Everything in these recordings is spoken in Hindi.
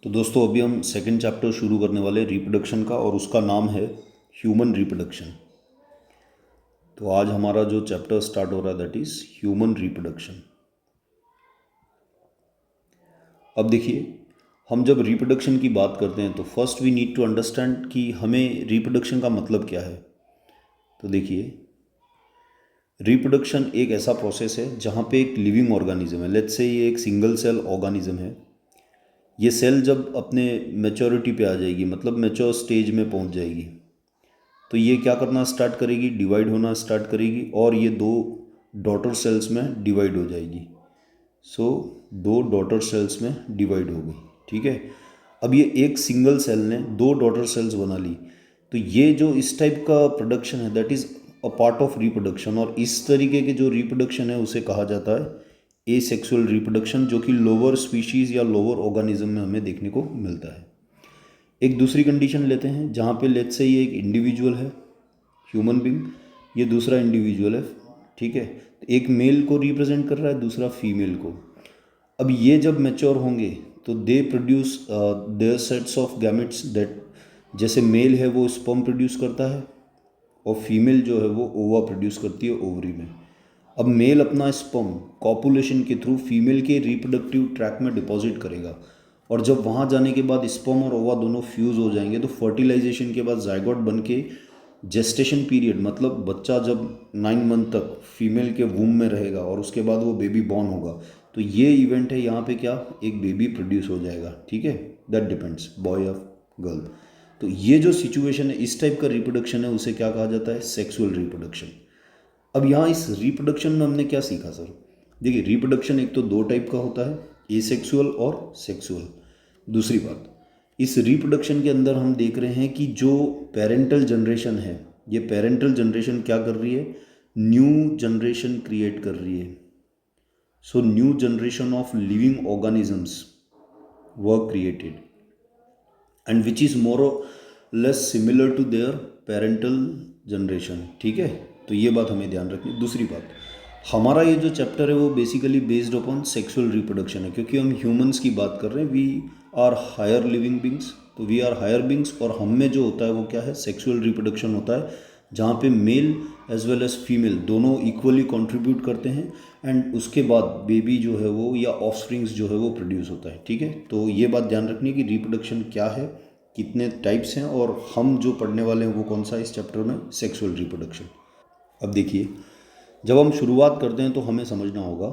तो दोस्तों अभी हम सेकंड चैप्टर शुरू करने वाले रिप्रोडक्शन का और उसका नाम है ह्यूमन रिप्रोडक्शन। तो आज हमारा जो चैप्टर स्टार्ट हो रहा है दैट इज़ ह्यूमन रिप्रोडक्शन। अब देखिए, हम जब रिप्रोडक्शन की बात करते हैं तो first we need to understand कि हमें रिप्रोडक्शन का मतलब क्या है। तो देखिए, रिप्रोडक्शन एक ऐसा प्रोसेस है जहाँ पे एक लिविंग ऑर्गेनिज्म है, लेट्स से ये एक सिंगल सेल ऑर्गेनिज्म है। ये सेल जब अपने मैच्योरिटी पे आ जाएगी, मतलब मैच्योर स्टेज में पहुँच जाएगी, तो ये क्या करना स्टार्ट करेगी, डिवाइड होना स्टार्ट करेगी और ये दो डॉटर सेल्स में डिवाइड हो जाएगी। सो दो डॉटर सेल्स में डिवाइड हो गई, ठीक है। अब ये एक सिंगल सेल ने दो डॉटर सेल्स बना ली, तो ये जो इस टाइप का प्रोडक्शन है that is a part of reproduction. और इस तरीके के जो रिप्रोडक्शन है उसे कहा जाता है एसेक्सुअल रिप्रोडक्शन, जो कि लोअर स्पीशीज़ या लोअर ऑर्गेनिज्म में हमें देखने को मिलता है। एक दूसरी कंडीशन लेते हैं जहाँ पे लेट्स से ये एक इंडिविजुअल है, ह्यूमन बींग, ये दूसरा इंडिविजुअल है, ठीक है। एक मेल को रिप्रेजेंट कर रहा है, दूसरा फीमेल को। अब ये जब मैच्योर होंगे तो they produce their sets of gametes that, जैसे मेल है वो स्पर्म प्रोड्यूस करता है और फीमेल जो है वो ओवा प्रोड्यूस करती है ओवरी में। अब मेल अपना स्पर्म कॉपुलेशन के थ्रू फीमेल के रिप्रोडक्टिव ट्रैक में डिपॉजिट करेगा और जब वहाँ जाने के बाद स्पर्म और ओवा दोनों फ्यूज़ हो जाएंगे तो फर्टिलाइजेशन के बाद जाइगोट बन के जेस्टेशन पीरियड, मतलब बच्चा जब 9 मंथ तक फीमेल के वूम में रहेगा और उसके बाद वो बेबी बॉर्न होगा, तो ये इवेंट है यहाँ पे क्या, एक बेबी प्रोड्यूस हो जाएगा, ठीक है। That depends boy of girl. तो ये जो सिचुएशन है, इस टाइप का रिप्रोडक्शन है, उसे क्या कहा जाता है, सेक्सुअल रिप्रोडक्शन। अब यहाँ इस रिप्रोडक्शन में हमने क्या सीखा सर? देखिए, रिप्रोडक्शन एक तो दो टाइप का होता है, एसेक्सुअल और सेक्सुअल। दूसरी बात, इस रिप्रोडक्शन के अंदर हम देख रहे हैं कि जो पेरेंटल जनरेशन है, ये पेरेंटल जनरेशन क्या कर रही है, न्यू जनरेशन क्रिएट कर रही है। So new generation of living organisms were created and which is more less similar to their parental generation, ठीक है। तो ये बात हमें ध्यान रखनी। दूसरी बात, हमारा ये जो चैप्टर है वो basically based upon sexual reproduction है, क्योंकि हम ह्यूमंस की बात कर रहे हैं। We are higher living beings, तो वी आर हायर बींग्स और हम में जो होता है वो क्या है, सेक्सुअल रिप्रोडक्शन होता है, जहाँ पे male as well as female दोनों इक्वली कंट्रीब्यूट करते हैं एंड उसके बाद बेबी जो है वो या ऑफस्प्रिंग्स जो है वो प्रोड्यूस होता है, ठीक है। तो ये बात ध्यान रखनी है कि रिप्रोडक्शन क्या है, कितने टाइप्स हैं और हम जो पढ़ने वाले हैं वो कौन सा है इस चैप्टर में, सेक्सुअल रिप्रोडक्शन। अब देखिए, जब हम शुरुआत करते हैं तो हमें समझना होगा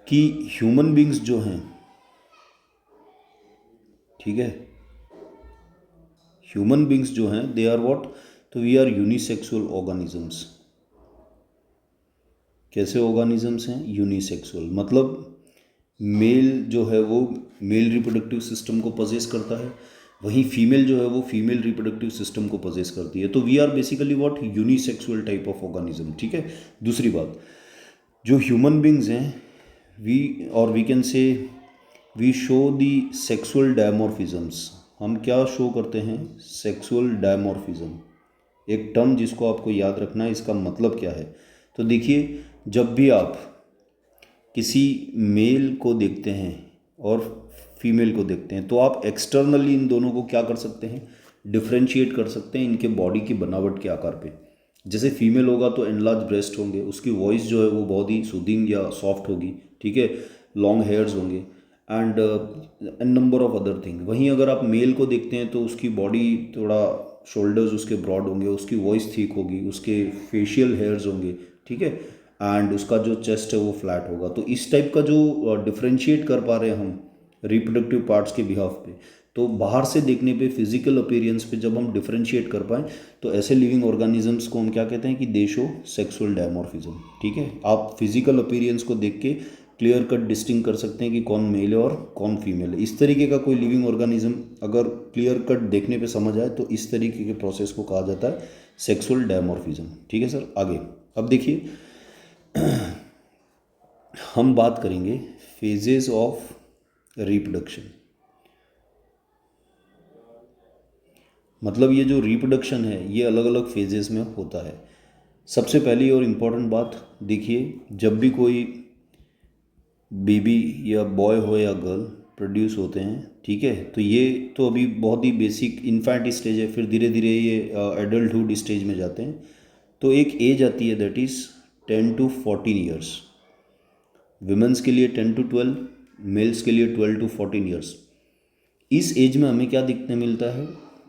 कि ह्यूमन बींग्स जो हैं, ठीक है, ह्यूमन बींग्स जो हैं दे आर व्हाट, तो वी आर यूनिसेक्सुअल ऑर्गेनिजम्स। कैसे ऑर्गेनिजम्स हैं, यूनिसेक्सुअल, मतलब मेल जो है वो मेल रिप्रोडक्टिव सिस्टम को पजेस करता है, वहीं फीमेल जो है वो फीमेल रिप्रोडक्टिव सिस्टम को पजेस करती है। तो we are basically what, unisexual type of organism, ठीक है। दूसरी बात, जो ह्यूमन बींग्स हैं, we can say we show the sexual dimorphisms. हम क्या शो करते हैं, सेक्सुअल डायमॉर्फिज्म, एक टर्म जिसको आपको याद रखना है, इसका मतलब क्या है। तो देखिए, जब भी आप किसी मेल को देखते हैं और फीमेल को देखते हैं तो आप एक्सटर्नली इन दोनों को क्या कर सकते हैं, डिफ्रेंशिएट कर सकते हैं इनके बॉडी की बनावट के आकार पे। जैसे फीमेल होगा तो एनलार्ज ब्रेस्ट होंगे, उसकी वॉइस जो है वो बहुत ही सूदिंग या सॉफ्ट होगी, ठीक है, लॉन्ग हेयर्स होंगे and N number of other thing. वहीं अगर आप मेल को देखते हैं तो उसकी बॉडी थोड़ा, शोल्डर्स उसके ब्रॉड होंगे, उसकी वॉइस थिक होगी, उसके फेशियल हेयर्स होंगे, ठीक है, एंड उसका जो चेस्ट है वो फ्लैट होगा। तो इस टाइप का जो डिफ्रेंशिएट कर पा रहे हैं हम रिप्रोडक्टिव पार्ट्स के बिहाफ पे, तो बाहर से देखने पे फिजिकल अपीयरेंस पे जब हम डिफ्रेंशिएट कर पाएँ तो ऐसे लिविंग ऑर्गेनिजम्स को हम क्या कहते हैं कि दे शो सेक्सुअल डायमॉर्फिज्म, ठीक है। आप फिजिकल अपीयरेंस को देख के क्लियर कट डिस्टिंग कर सकते हैं कि कौन मेल है और कौन फीमेल है। इस तरीके का कोई लिविंग ऑर्गेनिज्म अगर क्लियर कट देखने पे समझ आए तो इस तरीके के प्रोसेस को कहा जाता है सेक्सुअल डायमॉर्फिज्म, ठीक है सर। आगे अब देखिए, हम बात करेंगे फेजेस ऑफ रिप्रोडक्शन। मतलब ये जो रिप्रोडक्शन है ये अलग अलग फेजेस में होता है। सबसे पहली और इम्पॉर्टेंट बात देखिए, जब भी कोई बेबी या बॉय हो या गर्ल प्रोड्यूस होते हैं, ठीक है। तो ये तो अभी बहुत ही बेसिक इन्फेंट स्टेज है, फिर धीरे धीरे ये एडल्टहुड स्टेज में जाते हैं। तो एक एज आती है that is 10 to 14 years, women's के लिए 10 to 12, मेल्स के लिए 12 to 14 ईयर्स। इस एज में हमें क्या देखने मिलता है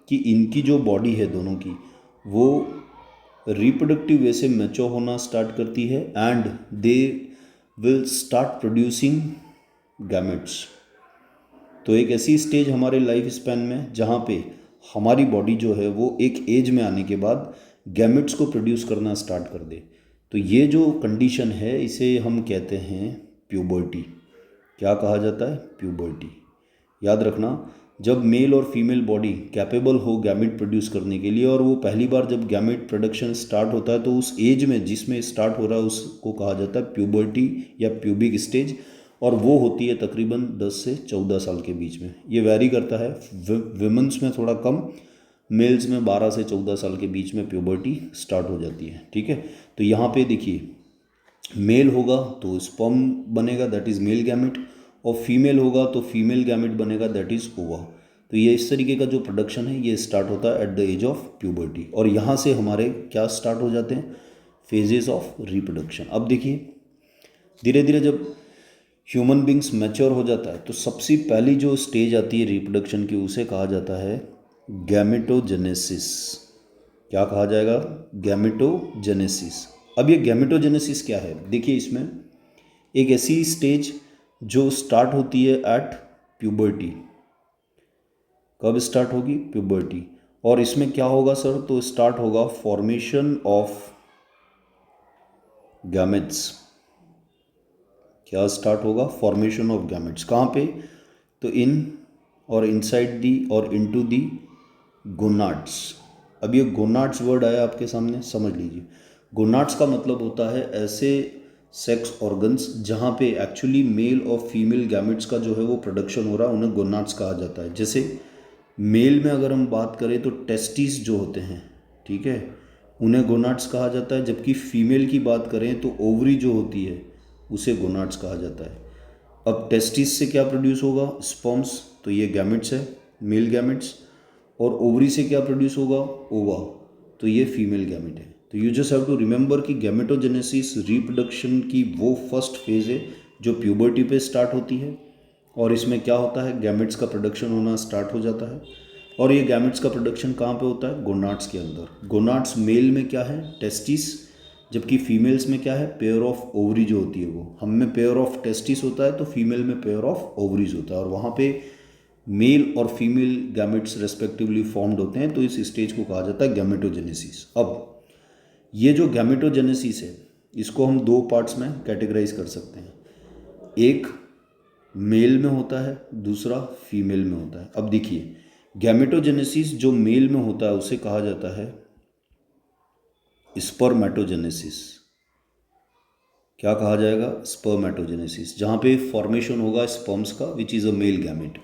कि इनकी जो बॉडी है दोनों की, वो रिप्रोडक्टिव वे से मैच्योर होना स्टार्ट करती है and they will start producing gametes. तो एक ऐसी स्टेज हमारे लाइफ स्पैन में जहाँ पे हमारी बॉडी जो है वो एक एज में आने के बाद गैमेट्स को प्रोड्यूस करना स्टार्ट कर दे। तो ये जो कंडीशन है इसे हम कहते हैं प्यूबर्टी। क्या कहा जाता है? प्यूबर्टी। याद रखना, जब मेल और फीमेल बॉडी कैपेबल हो गैमेट प्रोड्यूस करने के लिए, और वो पहली बार जब गैमेट प्रोडक्शन स्टार्ट होता है, तो उस एज में जिसमें स्टार्ट हो रहा है उसको कहा जाता है प्यूबर्टी या प्यूबिक स्टेज, और वो होती है तकरीबन 10 से 14 साल के बीच में। ये वैरी करता है, विमेंस में थोड़ा कम, मेल्स में 12 से 14 साल के बीच में प्यूबर्टी स्टार्ट हो जाती है, ठीक है। तो यहाँ पे देखिए, मेल होगा तो स्पर्म बनेगा, दैट इज़ मेल गैमेट, और फीमेल होगा तो फीमेल गैमेट बनेगा, दैट इज़ ओवा। तो ये इस तरीके का जो प्रोडक्शन है ये स्टार्ट होता है at the age of puberty, और यहाँ से हमारे क्या स्टार्ट हो जाते हैं? Phases of reproduction. अब देखिए, धीरे धीरे जब ह्यूमन बींग्स मैच्योर हो जाता है तो सबसे पहली जो स्टेज आती है रिप्रोडक्शन की, उसे कहा जाता है गैमेटोजेनेसिस। क्या कहा जाएगा? गैमेटोजेनेसिस। अब ये गैमेटोजेनेसिस क्या है? देखिए, इसमें एक ऐसी स्टेज जो स्टार्ट होती है एट प्यूबर्टी। कब स्टार्ट होगी? प्यूबर्टी। और इसमें क्या होगा सर? तो स्टार्ट होगा फॉर्मेशन ऑफ गैमेट्स। क्या स्टार्ट होगा? Formation of gametes. कहाँ पे? तो इन और इनसाइड दी और इनटू दी गोनाड्स। अब ये गोनाड्स वर्ड आया आपके सामने, समझ लीजिए। गोनाड्स का मतलब होता है ऐसे सेक्स ऑर्गन्स जहाँ पे एक्चुअली मेल और फीमेल गैमेट्स का जो है वो प्रोडक्शन हो रहा है, उन्हें गोनाड्स कहा जाता है। जैसे मेल में अगर हम बात करें तो टेस्टिस जो होते हैं, ठीक है, उन्हें गोनाड्स कहा जाता है। जबकि फीमेल की बात करें तो ओवरी जो होती है उसे गोनाड्स कहा जाता है। अब टेस्टिस से क्या प्रोड्यूस होगा? स्पर्म्स, तो ये गैमेट्स है, मेल गैमेट्स। और ओवरी से क्या प्रोड्यूस होगा? ओवा, तो ये फीमेल गैमेट है। तो you just have to remember कि गैमेटोजेनेसिस रिप्रोडक्शन की वो फर्स्ट फेज है जो प्यूबर्टी पे स्टार्ट होती है, और इसमें क्या होता है? गैमेट्स का प्रोडक्शन होना स्टार्ट हो जाता है। और ये गैमेट्स का प्रोडक्शन कहाँ पे होता है? गोनाड्स के अंदर। गोनाड्स मेल में क्या है? टेस्टिस, जबकि फीमेल्स में क्या है? पेयर ऑफ ओवरी जो होती है वो। हम में पेयर ऑफ टेस्टिस होता है तो फीमेल में पेयर ऑफ ओवरीज होता है, और वहाँ पे मेल और फीमेल गैमेट्स रेस्पेक्टिवली फॉर्म्ड होते हैं। तो इस स्टेज को कहा जाता है गैमेटोजेनेसिस। अब ये जो गैमेटोजेनेसिस है इसको हम दो पार्ट्स में कैटेगराइज कर सकते हैं, एक मेल में होता है, दूसरा फीमेल में होता है। अब देखिए, गैमेटोजेनेसिस जो मेल में होता है उसे कहा जाता है स्पर्मेटोजेनेसिस। क्या कहा जाएगा? स्पर्मेटोजेनेसिस, जहाँ पे फॉर्मेशन होगा स्पर्म्स का which is a male gamete.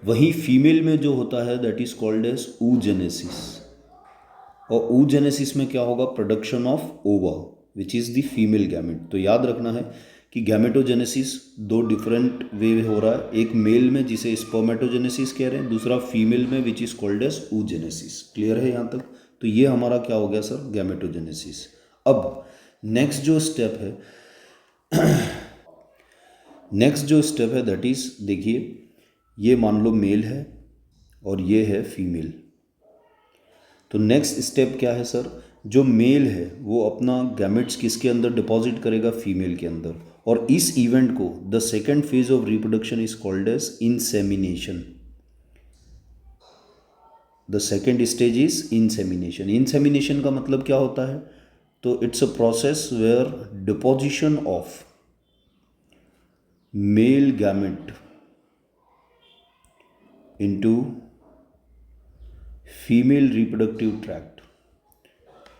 वहीं फीमेल में जो होता है that is called as oogenesis, और oogenesis में क्या होगा? Production of ova which is the female gamete. तो याद रखना है कि गैमेटोजेनेसिस दो डिफरेंट वे हो रहा है, एक मेल में जिसे स्पर्मेटोजेनेसिस कह रहे हैं, दूसरा फीमेल में which is called as oogenesis। Clear है यहाँ तक? तो ये हमारा क्या हो गया सर? गैमेटोजेनेसिस। अब नेक्स्ट जो स्टेप है दैट इज, देखिए, ये मान लो मेल है और ये है फीमेल। तो नेक्स्ट स्टेप क्या है सर? जो मेल है वो अपना गैमेट्स किसके अंदर डिपॉजिट करेगा? फीमेल के अंदर। और इस इवेंट को the second phase of reproduction is called as insemination. The second stage is insemination. Insemination का मतलब क्या होता है? तो it's a process where deposition of male gamete into female reproductive tract.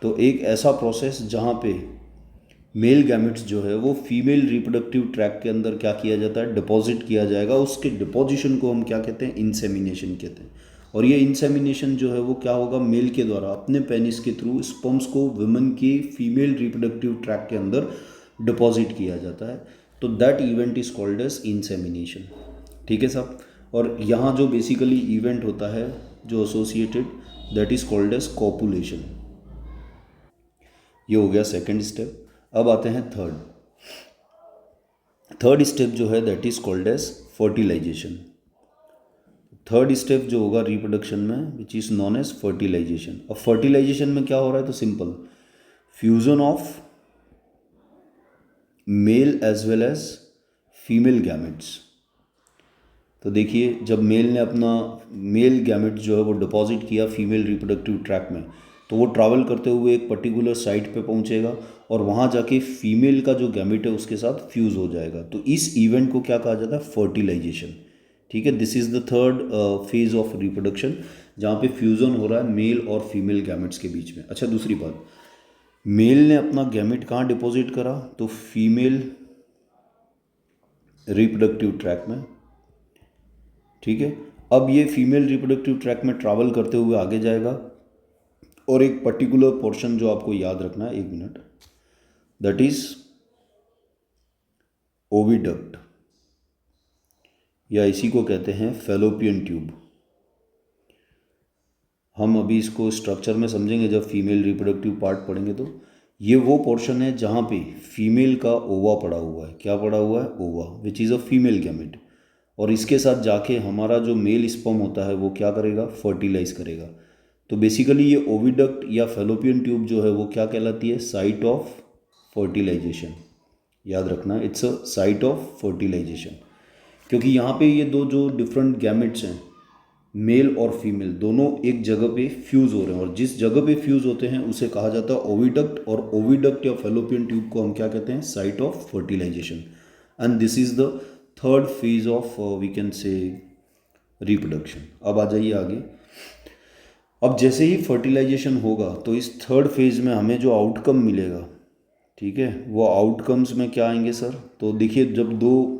तो एक ऐसा प्रोसेस जहाँ पे मेल गैमेट्स जो है वो फीमेल रिप्रोडक्टिव ट्रैक्ट के अंदर क्या किया जाता है? डिपॉजिट किया जाएगा। उसके डिपोजिशन को हम क्या कहते हैं? इंसेमिनेशन कहते हैं। और ये इंसेमिनेशन जो है वो क्या होगा? मेल के द्वारा अपने पेनिस के थ्रू स्पर्म्स को वुमेन की फीमेल रिप्रोडक्टिव ट्रैक्ट के अंदर डिपॉजिट किया जाता है। तो that event is called as insemination. ठीक है साहब? और यहाँ जो बेसिकली इवेंट होता है जो associated, that is called as copulation. ये हो गया सेकेंड स्टेप। अब आते हैं थर्ड स्टेप जो है that is called as fertilisation. Third step जो होगा रिप्रोडक्शन में which is known as fertilisation. अब फर्टिलाइजेशन में क्या हो रहा है, तो simple, fusion of male as well as female gametes. तो देखिए, जब मेल ने अपना मेल गैमेट जो है वो डिपॉजिट किया फीमेल रिप्रोडक्टिव ट्रैक में, तो वो ट्रैवल करते हुए एक पर्टिकुलर साइट पे पहुंचेगा और वहाँ जाके फीमेल का जो गैमेट है उसके साथ फ्यूज़ हो जाएगा। तो इस इवेंट को क्या कहा जाता है, फर्टिलाइजेशन। ठीक है, this is the third phase of reproduction, जहाँ पे फ्यूज़न हो रहा है मेल और फीमेल गैमेट्स के बीच में। अच्छा, दूसरी बात, मेल ने अपना गैमेट कहाँ डिपॉजिट करा, तो फीमेल रिप्रोडक्टिव ट्रैक में। ठीक है, अब ये फीमेल रिप्रोडक्टिव ट्रैक में ट्रैवल करते हुए आगे जाएगा और एक पर्टिकुलर पोर्शन जो आपको याद रखना है, 1 मिनट, दैट इज ओविडक्ट, या इसी को कहते हैं फैलोपियन ट्यूब। हम अभी इसको स्ट्रक्चर में समझेंगे जब फीमेल रिप्रोडक्टिव पार्ट पढ़ेंगे। तो ये वो पोर्शन है जहाँ पे फीमेल का ओवा पड़ा हुआ है। क्या पड़ा हुआ है, ओवा, which is a female gamete. और इसके साथ जाके हमारा जो मेल स्पर्म होता है वो क्या करेगा, फर्टिलाइज करेगा। तो बेसिकली ये ओविडक्ट या फैलोपियन ट्यूब जो है वो क्या कहलाती है, साइट ऑफ फर्टिलाइजेशन। याद रखना, it's a site of fertilisation, क्योंकि यहाँ पे ये दो जो डिफरेंट गैमेट्स हैं, मेल और फीमेल, दोनों एक जगह पे फ्यूज़ हो रहे हैं, और जिस जगह पे फ्यूज़ होते हैं उसे कहा जाता है ओविडक्ट। और ओविडक्ट या फैलोपियन ट्यूब को हम क्या कहते हैं, site of fertilisation. And this is the third phase of we can say reproduction. अब आ जाइए आगे। अब जैसे ही फर्टिलाइजेशन होगा तो इस थर्ड फेज में हमें जो आउटकम मिलेगा, ठीक है, वो आउटकम्स में क्या आएंगे सर, तो देखिए, जब दो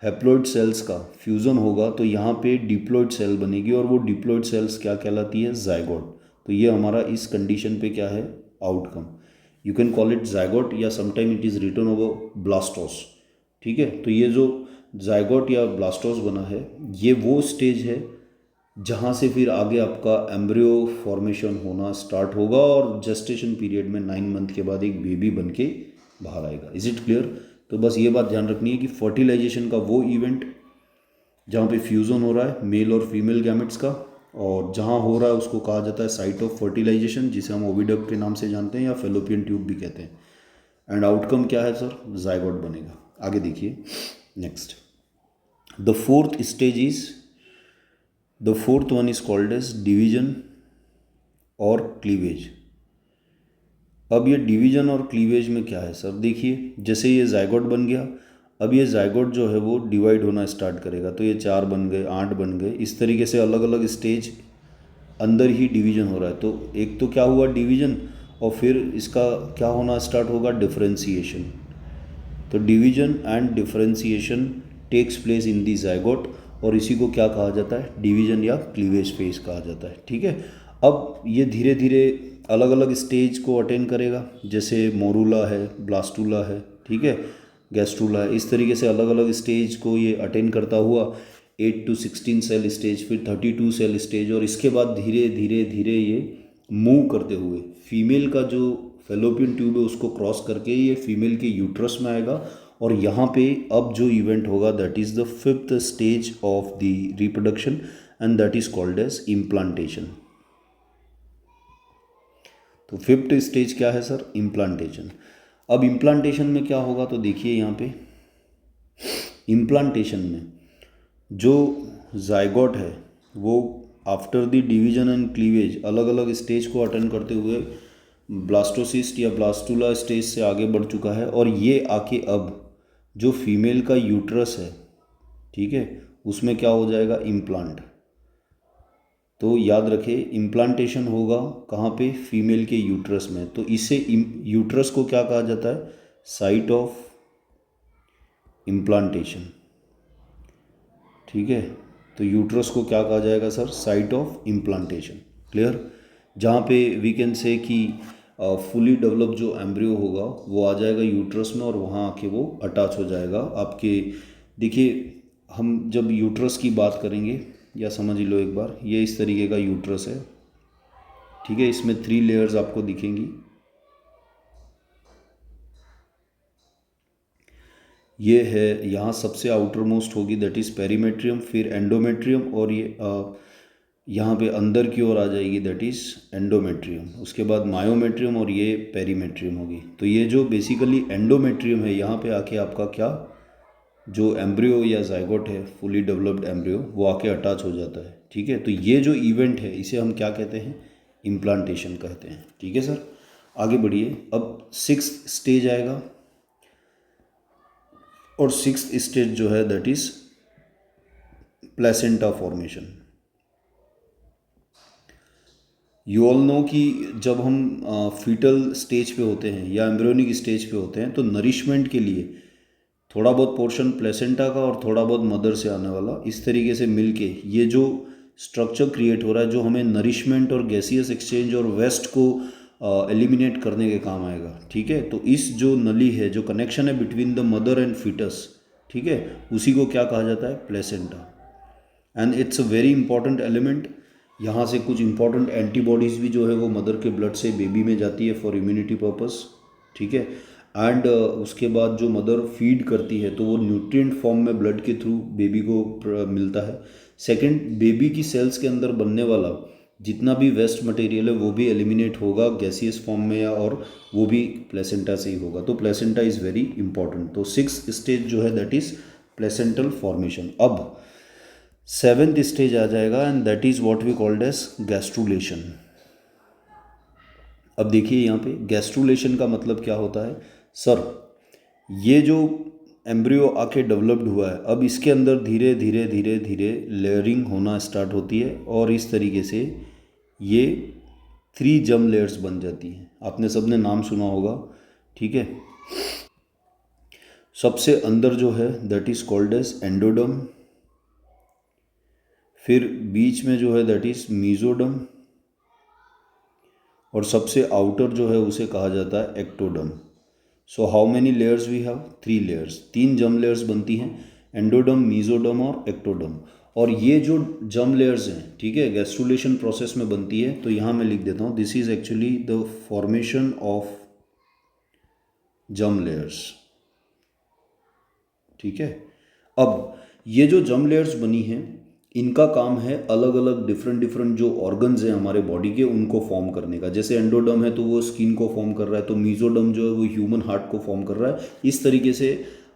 हैप्लॉइड सेल्स का फ्यूज़न होगा तो यहाँ पे डिप्लॉइड सेल बनेगी, और वो डिप्लॉइड सेल्स क्या कहलाती है, जाइगोट। तो ये हमारा इस कंडीशन पे क्या है, outcome. You can call it zygote, या sometime it is written over blastos. ठीक है, तो ये जो जाइगोट या ब्लास्टोस बना है, ये वो स्टेज है जहाँ से फिर आगे आपका एम्ब्रियो फॉर्मेशन होना स्टार्ट होगा, और जेस्टेशन पीरियड में 9 मंथ के बाद एक बेबी बन के बाहर आएगा। Is it clear. तो बस ये बात ध्यान रखनी है कि फर्टिलाइजेशन का वो इवेंट जहाँ पे फ्यूज़न हो रहा है मेल और फीमेल गैमेट्स का, और जहाँ हो रहा है उसको कहा जाता है साइट ऑफ फर्टिलाइजेशन, जिसे हम ओविडक्ट के नाम से जानते हैं या फैलोपियन ट्यूब भी कहते हैं। एंड आउटकम क्या है सर, जाइगोट बनेगा। आगे देखिए next, the fourth stage is, the fourth one is called as division और क्लीवेज। अब ये डिवीजन और क्लीवेज में क्या है सर, देखिए, जैसे ये जाइगोट बन गया, अब ये जाइगोट जो है वो डिवाइड होना स्टार्ट करेगा। तो ये 4 बन गए, 8 बन गए, इस तरीके से अलग अलग स्टेज अंदर ही डिवीजन हो रहा है। तो एक तो क्या हुआ, डिवीजन, और फिर इसका क्या होना स्टार्ट होगा, डिफरेंशिएशन। तो division and differentiation takes place in the zygote, और इसी को क्या कहा जाता है, डिवीजन या क्लीवेज फेज कहा जाता है। ठीक है, अब ये धीरे धीरे अलग अलग स्टेज को अटेंड करेगा, जैसे मोरूला है, ब्लास्टूला है, ठीक है, गैस्ट्रूला है, इस तरीके से अलग अलग स्टेज को ये अटेंड करता हुआ 8 to 16 सेल स्टेज, फिर 32 सेल स्टेज, और इसके बाद धीरे धीरे धीरे ये मूव करते हुए फीमेल का जो फैलोपियन ट्यूब है उसको क्रॉस करके ये फीमेल के यूट्रस में आएगा। और यहाँ पे अब जो इवेंट होगा that is the fifth stage of the reproduction, and that is called as implantation. तो फिफ्थ स्टेज क्या है सर, इम्प्लांटेशन। अब इम्प्लांटेशन में क्या होगा, तो देखिए यहाँ पे इम्प्लांटेशन में जो जाइगोट है वो after the division and cleavage अलग अलग स्टेज को अटेंड करते हुए ब्लास्टोसिस्ट या ब्लास्टूला स्टेज से आगे बढ़ चुका है, और ये आके अब जो फीमेल का यूट्रस है, ठीक है, उसमें क्या हो जाएगा, इम्प्लांट। तो याद रखें, इम्प्लांटेशन होगा कहाँ पे, फीमेल के यूट्रस में। तो इसे यूट्रस को क्या कहा जाता है, साइट ऑफ इम्प्लांटेशन। ठीक है, तो यूट्रस को क्या कहा जाएगा sir, site of implantation. Clear, जहाँ पे वी कैन से कि फुली डेवलप जो एम्ब्रियो होगा वो आ जाएगा यूट्रस में, और वहाँ आके वो अटैच हो जाएगा आपके। देखिए, हम जब यूट्रस की बात करेंगे, या समझ लो एक बार, ये इस तरीके का यूट्रस है, ठीक है। इसमें 3 लेयर्स आपको दिखेंगी। ये है, यहाँ सबसे आउटर मोस्ट होगी दैट इज़ पेरीमेट्रियम, फिर एंडोमेट्रियम, और ये यहाँ पे अंदर की ओर आ जाएगी दैट इज़ एंडोमेट्रियम, उसके बाद मायोमेट्रियम, और ये पेरीमेट्रियम होगी। तो ये जो बेसिकली एंडोमेट्रियम है, यहाँ पे आके आपका क्या, जो एम्ब्रियो या जाइगोट है, फुली डेवलप्ड एम्ब्रियो, वो आके अटैच हो जाता है, ठीक है। तो ये जो इवेंट है इसे हम क्या कहते हैं, इम्प्लांटेशन कहते हैं, ठीक है सर। आगे बढ़िए, अब 6th स्टेज आएगा, और 6th स्टेज जो है that is placenta formation. You all know कि जब हम फीटल स्टेज पे होते हैं या एम्ब्रियोनिक स्टेज पे होते हैं, तो नरिशमेंट के लिए थोड़ा बहुत पोर्शन प्लेसेंटा का और थोड़ा बहुत मदर से आने वाला, इस तरीके से मिलके ये जो स्ट्रक्चर क्रिएट हो रहा है, जो हमें नरिशमेंट और गैसियस एक्सचेंज और वेस्ट को एलिमिनेट करने के काम आएगा, ठीक है। तो इस जो नली है, जो कनेक्शन है between the mother and foetus, ठीक है, उसी को क्या कहा जाता है, placenta. And it's a very important element. यहाँ से कुछ इंपॉर्टेंट एंटीबॉडीज़ भी जो है वो मदर के ब्लड से बेबी में जाती है फॉर इम्यूनिटी पर्पस, ठीक है। एंड उसके बाद जो मदर फीड करती है तो वो न्यूट्रिएंट फॉर्म में ब्लड के थ्रू बेबी को मिलता है। सेकंड, बेबी की सेल्स के अंदर बनने वाला जितना भी वेस्ट मटेरियल है वो भी एलिमिनेट होगा गैसियस फॉर्म में, या और वो भी प्लेसेंटा से ही होगा। तो प्लेसेंटा इज़ वेरी इंपॉर्टेंट। तो 6th स्टेज जो है दैट इज़ प्लेसेंटल फॉर्मेशन। अब 7th स्टेज आ जाएगा, and that is what we called as gastrulation. अब देखिए यहाँ पे गैस्ट्रुलेशन का मतलब क्या होता है सर, ये जो एम्ब्रियो आके डेवलप्ड हुआ है, अब इसके अंदर धीरे धीरे धीरे धीरे लेयरिंग होना स्टार्ट होती है, और इस तरीके से ये 3 जर्म लेयर्स बन जाती हैं। आपने सबने नाम सुना होगा, ठीक है। सबसे अंदर जो है that is called as endoderm, फिर बीच में जो है दैट इज़ मीजोडर्म, और सबसे आउटर जो है उसे कहा जाता है ectoderm. So how many layers we have, 3 layers, 3 germ layers बनती हैं, एंडोडर्म, मीजोडर्म और एक्टोडर्म। और ये जो जर्म लेयर्स हैं, ठीक है, गैस्ट्रुलेशन प्रोसेस में बनती है। तो यहाँ मैं लिख देता हूँ, this is actually the formation of germ layers, ठीक है। अब ये जो जर्म लेयर्स बनी हैं, इनका काम है अलग अलग डिफरेंट जो ऑर्गन्स हैं हमारे बॉडी के, उनको फॉर्म करने का। जैसे एंडोडर्म है तो वो स्किन को फॉर्म कर रहा है, तो मीजोडर्म जो है वो ह्यूमन हार्ट को फॉर्म कर रहा है। इस तरीके से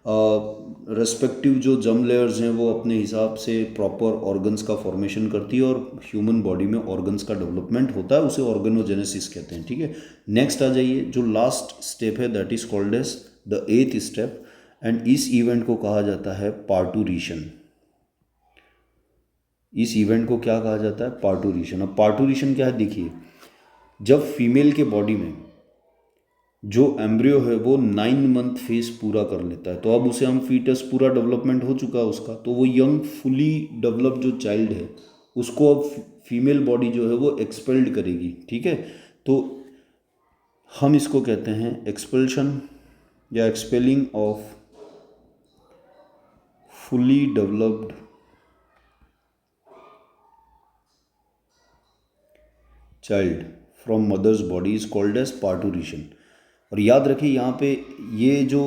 रेस्पेक्टिव जो जर्म लेयर्स हैं वो अपने हिसाब से प्रॉपर ऑर्गन्स का फॉर्मेशन करती है, और ह्यूमन बॉडी में ऑर्गन्स का डेवलपमेंट होता है, उसे ऑर्गेनोजेनेसिस कहते हैं, ठीक है। नेक्स्ट आ जाइए, जो लास्ट स्टेप है that is called as the 8th step, and इस इवेंट को कहा जाता है पार्टूरिशन। इस इवेंट को क्या कहा जाता है, पार्टूरिशन। अब पार्टूरिशन क्या है, देखिए, जब फीमेल के बॉडी में जो एम्ब्रियो है वो 9 मंथ फेज पूरा कर लेता है, तो अब उसे हम फीटस, पूरा डेवलपमेंट हो चुका है उसका, तो वो यंग फुली डेवलप्ड जो चाइल्ड है उसको अब फीमेल बॉडी जो है वो एक्सपेल्ड करेगी, ठीक है। तो हम इसको कहते हैं एक्सपल्शन या expelling of fully developed child from mother's body is called as parturition. और याद रखिए यहाँ पे ये जो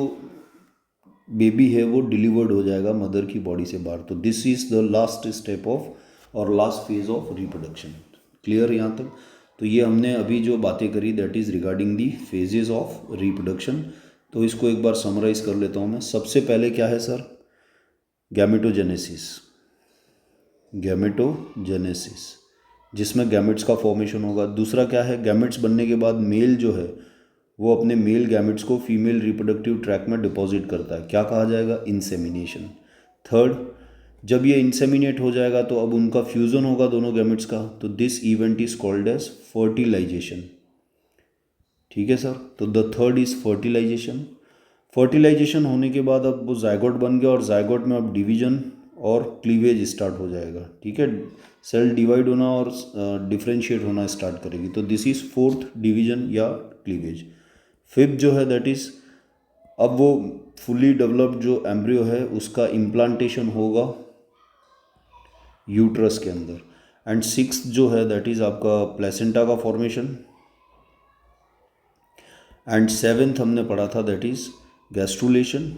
बेबी है वो डिलीवर्ड हो जाएगा मदर की बॉडी से बाहर। तो this is the last step of और last phase of reproduction. Clear यहाँ तक? तो ये हमने अभी जो बातें करी that is regarding the phases of reproduction. तो इसको एक बार समराइज कर लेता हूँ मैं। सबसे पहले क्या है सर, गैमेटोजेनेसिस। गैमेटोजेनेसिस जिसमें गैमेट्स का फॉर्मेशन होगा। दूसरा क्या है, गैमेट्स बनने के बाद मेल जो है वो अपने मेल गैमेट्स को फीमेल रिप्रोडक्टिव ट्रैक में डिपॉजिट करता है, क्या कहा जाएगा, इंसेमिनेशन। थर्ड, जब ये इंसेमिनेट हो जाएगा तो अब उनका फ्यूज़न होगा दोनों गैमेट्स का, तो this event is called as fertilisation. ठीक है सर, तो the third is fertilisation. Fertilisation होने के बाद अब वो जायगोट बन गया और जायगोट में अब डिवीजन और क्लीवेज स्टार्ट हो जाएगा। ठीक है, सेल डिवाइड होना और डिफ्रेंशिएट होना स्टार्ट करेगी। तो दिस इज फोर्थ डिवीजन या क्लीवेज। फिफ्थ जो है दैट इज अब वो फुली डेवलप्ड जो एम्ब्रियो है उसका इम्प्लांटेशन होगा यूट्रस के अंदर। एंड सिक्स्थ जो है दैट इज़ आपका प्लेसेंटा का फॉर्मेशन। एंड सेवेंथ हमने पढ़ा था दैट इज़ गैस्ट्रुलेशन,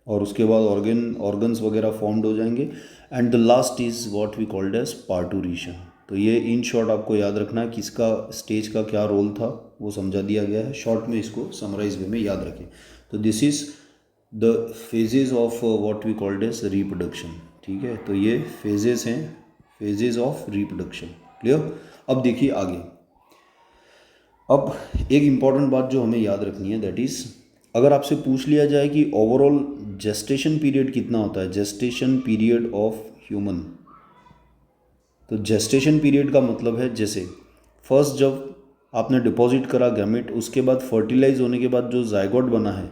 और उसके बाद ऑर्गन्स वगैरह फॉर्म्ड हो जाएंगे। And the last is what we called as parturition. तो ये इन शॉर्ट आपको याद रखना है किसका स्टेज का क्या रोल था, वो समझा दिया गया है। शॉर्ट में इसको समराइज वे में याद रखें। तो this is the phases of what we called as reproduction. ठीक है, तो ये फेजेस हैं, फेजेस ऑफ रिप्रोडक्शन। क्लियर। अब देखिए आगे। अब एक इम्पॉर्टेंट बात जो हमें याद रखनी है दैट इज़, अगर आपसे पूछ लिया जाए कि ओवरऑल जेस्टेशन पीरियड कितना होता है, जेस्टेशन पीरियड ऑफ ह्यूमन, तो जेस्टेशन पीरियड का मतलब है जैसे फर्स्ट जब आपने डिपॉजिट करा गैमेट, उसके बाद फर्टिलाइज होने के बाद जो जायगोट बना है,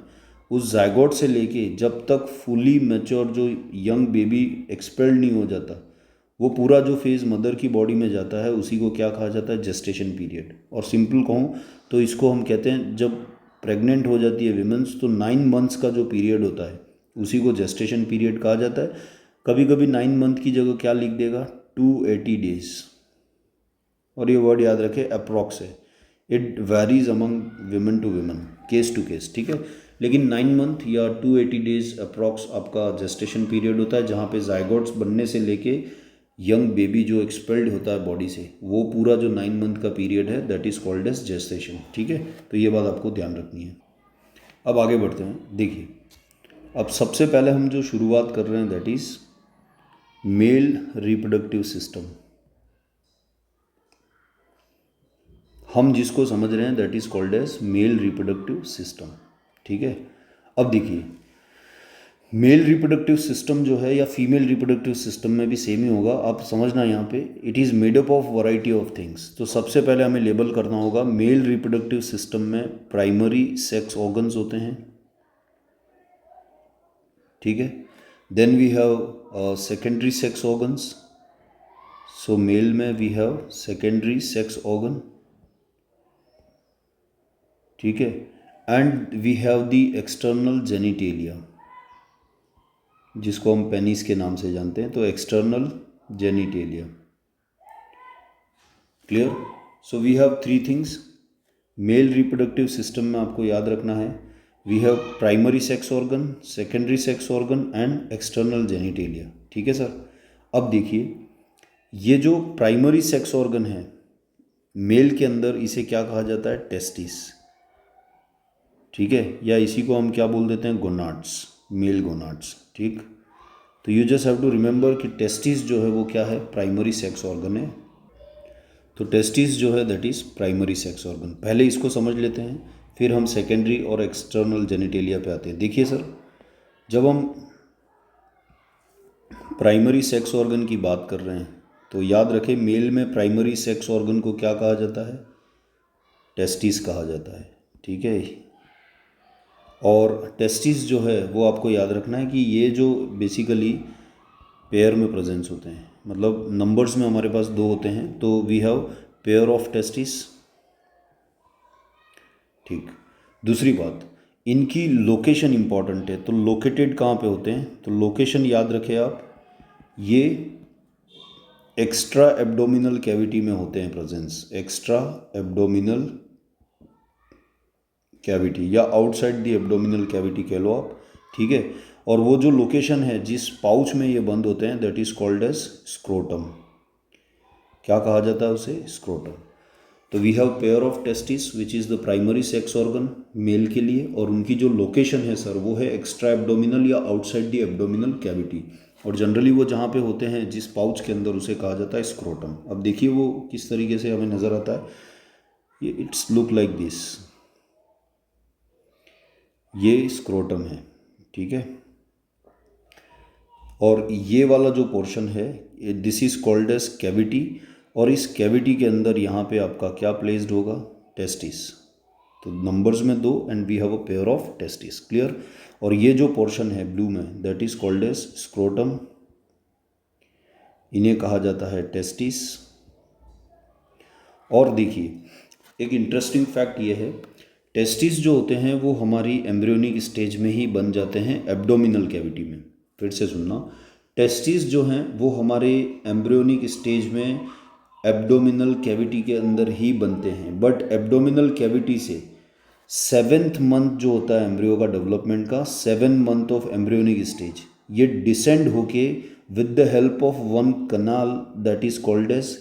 उस जायगोट से लेके जब तक फुली मैच्योर जो यंग बेबी एक्सपेल्ड नहीं हो जाता, वो पूरा जो फेज़ मदर की बॉडी में जाता है उसी को क्या कहा जाता है, जेस्टेशन पीरियड। और सिंपल कहूँ तो इसको हम कहते हैं जब प्रेग्नेंट हो जाती है विमेंस तो 9 मंथ्स का जो पीरियड होता है उसी को जेस्टेशन पीरियड कहा जाता है। कभी कभी 9 मंथ की जगह क्या लिख देगा, 280 डेज। और ये वर्ड याद रखें अप्रॉक्स है, it varies among women to women, case to case. ठीक है, लेकिन 9 मंथ या 280 डेज अप्रॉक्स आपका जेस्टेशन पीरियड होता है, जहाँ पे जायगोट्स बनने से लेके यंग बेबी जो एक्सपेल्ड होता है बॉडी से, वो पूरा जो 9 मंथ का पीरियड है that is called as gestation. ठीक है, तो ये बात आपको ध्यान रखनी है। अब आगे बढ़ते हैं। देखिए, अब सबसे पहले हम जो शुरुआत कर रहे हैं that is male reproductive system. हम जिसको समझ रहे हैं that is called as male reproductive system. ठीक है, अब देखिए मेल रिप्रोडक्टिव सिस्टम जो है या फीमेल रिप्रोडक्टिव सिस्टम में भी सेम ही होगा, आप समझना यहाँ पे it is made up of variety of things. तो सबसे पहले हमें लेबल करना होगा, मेल रिप्रोडक्टिव सिस्टम में प्राइमरी सेक्स ऑर्गन्स होते हैं। ठीक है, then we have secondary sex organs. So male में we have secondary sex organ. ठीक है, and we have the external genitalia जिसको हम पेनिस के नाम से जानते हैं, तो external genitalia. Clear. So we have 3 things mail reproductive system में आपको याद रखना है। We have primary sex organ, secondary sex organ and external genitalia. ठीक है सर। अब देखिए, ये जो प्राइमरी सेक्स ऑर्गन है मेल के अंदर, इसे क्या कहा जाता है, टेस्टिस। ठीक है, या इसी को हम क्या बोल देते हैं, गोनाड्स, मेल गोनाड्स। ठीक, तो you just have to remember कि टेस्टिस जो है वो क्या है, प्राइमरी सेक्स ऑर्गन है। तो टेस्टिस जो है that is primary sex organ. पहले इसको समझ लेते हैं, फिर हम सेकेंडरी और एक्सटर्नल जेनिटेलिया पे आते हैं। देखिए सर, जब हम प्राइमरी सेक्स ऑर्गन की बात कर रहे हैं तो याद रखें मेल में प्राइमरी सेक्स ऑर्गन को क्या कहा जाता है, टेस्टिस कहा जाता है। ठीक है, और टेस्टिस जो है वो आपको याद रखना है कि ये जो बेसिकली पेयर में प्रेजेंस होते हैं, मतलब नंबर्स में हमारे पास 2 होते हैं, तो we have pair of testis. ठीक, दूसरी बात, इनकी लोकेशन इंपॉर्टेंट है। तो लोकेटेड कहाँ पे होते हैं, तो लोकेशन याद रखें आप, ये एक्स्ट्रा एब्डोमिनल कैविटी में होते हैं प्रेजेंस, एक्स्ट्रा एब्डोमिनल कैविटी या आउटसाइड द एब्डोमिनल कैविटी कह लो आप। ठीक है, और वो जो लोकेशन है जिस पाउच में ये बंद होते हैं that is called as scrotum. क्या कहा जाता है उसे, स्क्रोटम। तो we have pair of testis which is the primary sex organ male के लिए, और उनकी जो लोकेशन है सर वो है एक्स्ट्रा एब्डोमिनल या आउटसाइड द एब्डोमिनल कैविटी, और जनरली वो जहाँ पे होते हैं जिस पाउच के अंदर, उसे कहा जाता है स्क्रोटम। अब देखिए वो किस तरीके से हमें नज़र आता है, ये इट्स लुक लाइक दिस, ये स्क्रोटम है। ठीक है, और ये वाला जो पोर्शन है this is called as cavity, और इस कैविटी के अंदर यहाँ पे आपका क्या प्लेस्ड होगा, टेस्टिस। तो नंबर्स में 2 and we have a pair of testis. Clear. और ये जो पोर्शन है ब्लू में that is called as scrotum, इन्हें कहा जाता है टेस्टिस। और देखिए एक इंटरेस्टिंग फैक्ट ये है टेस्टिस जो होते हैं वो हमारी एम्ब्रियोनिक स्टेज में ही बन जाते हैं एब्डोमिनल कैविटी में। फिर से सुनना, टेस्टिस जो हैं वो हमारे एम्ब्रियोनिक स्टेज में एब्डोमिनल कैविटी के अंदर ही बनते हैं, बट एब्डोमिनल कैविटी से 7th मंथ जो होता है एम्ब्रियो का डेवलपमेंट का, 7 मंथ ऑफ एम्ब्रियोनिक स्टेज, ये डिसेंड होके with the help of one canal that is called as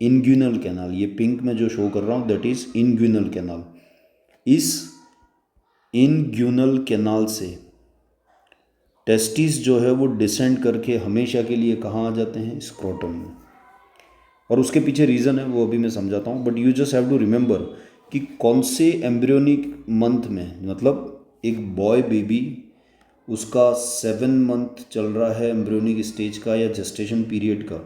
inguinal canal, ये पिंक में जो शो कर रहा हूँ दैट इज इंग्यूनल कैनाल। इस इंग्यूनल कैनाल से टेस्टिस जो है वो डिसेंड करके हमेशा के लिए कहाँ आ जाते हैं, स्क्रोटम में। और उसके पीछे रीज़न है वो अभी मैं समझाता हूँ, but you just have to remember कि कौन से एम्ब्रियोनिक मंथ में, मतलब एक बॉय बेबी उसका 7 मंथ चल रहा है एम्ब्रियोनिक स्टेज का या जेस्टेशन पीरियड का,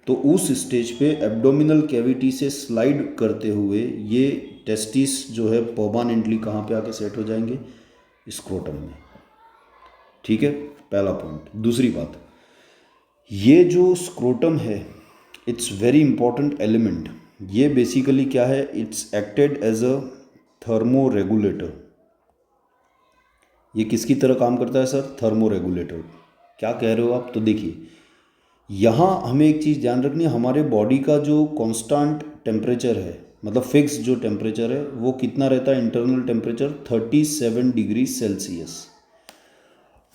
तो उस स्टेज पे एब्डोमिनल कैविटी से स्लाइड करते हुए ये टेस्टिस जो है परमानेंटली कहाँ पे आके सेट हो जाएंगे, स्क्रोटम में। ठीक है, पहला पॉइंट। दूसरी बात, ये जो स्क्रोटम है इट्स वेरी इंपॉर्टेंट एलिमेंट। ये बेसिकली क्या है, it's acted as a thermo regulator. ये किसकी तरह काम करता है सर, थर्मो रेगुलेटर। क्या कह रहे हो आप, तो देखिए यहाँ हमें एक चीज़ ध्यान रखनी है, हमारे बॉडी का जो कांस्टेंट टेम्परेचर है, मतलब फिक्स जो टेम्परेचर है वो कितना रहता है, इंटरनल टेम्परेचर 37 डिग्री सेल्सियस।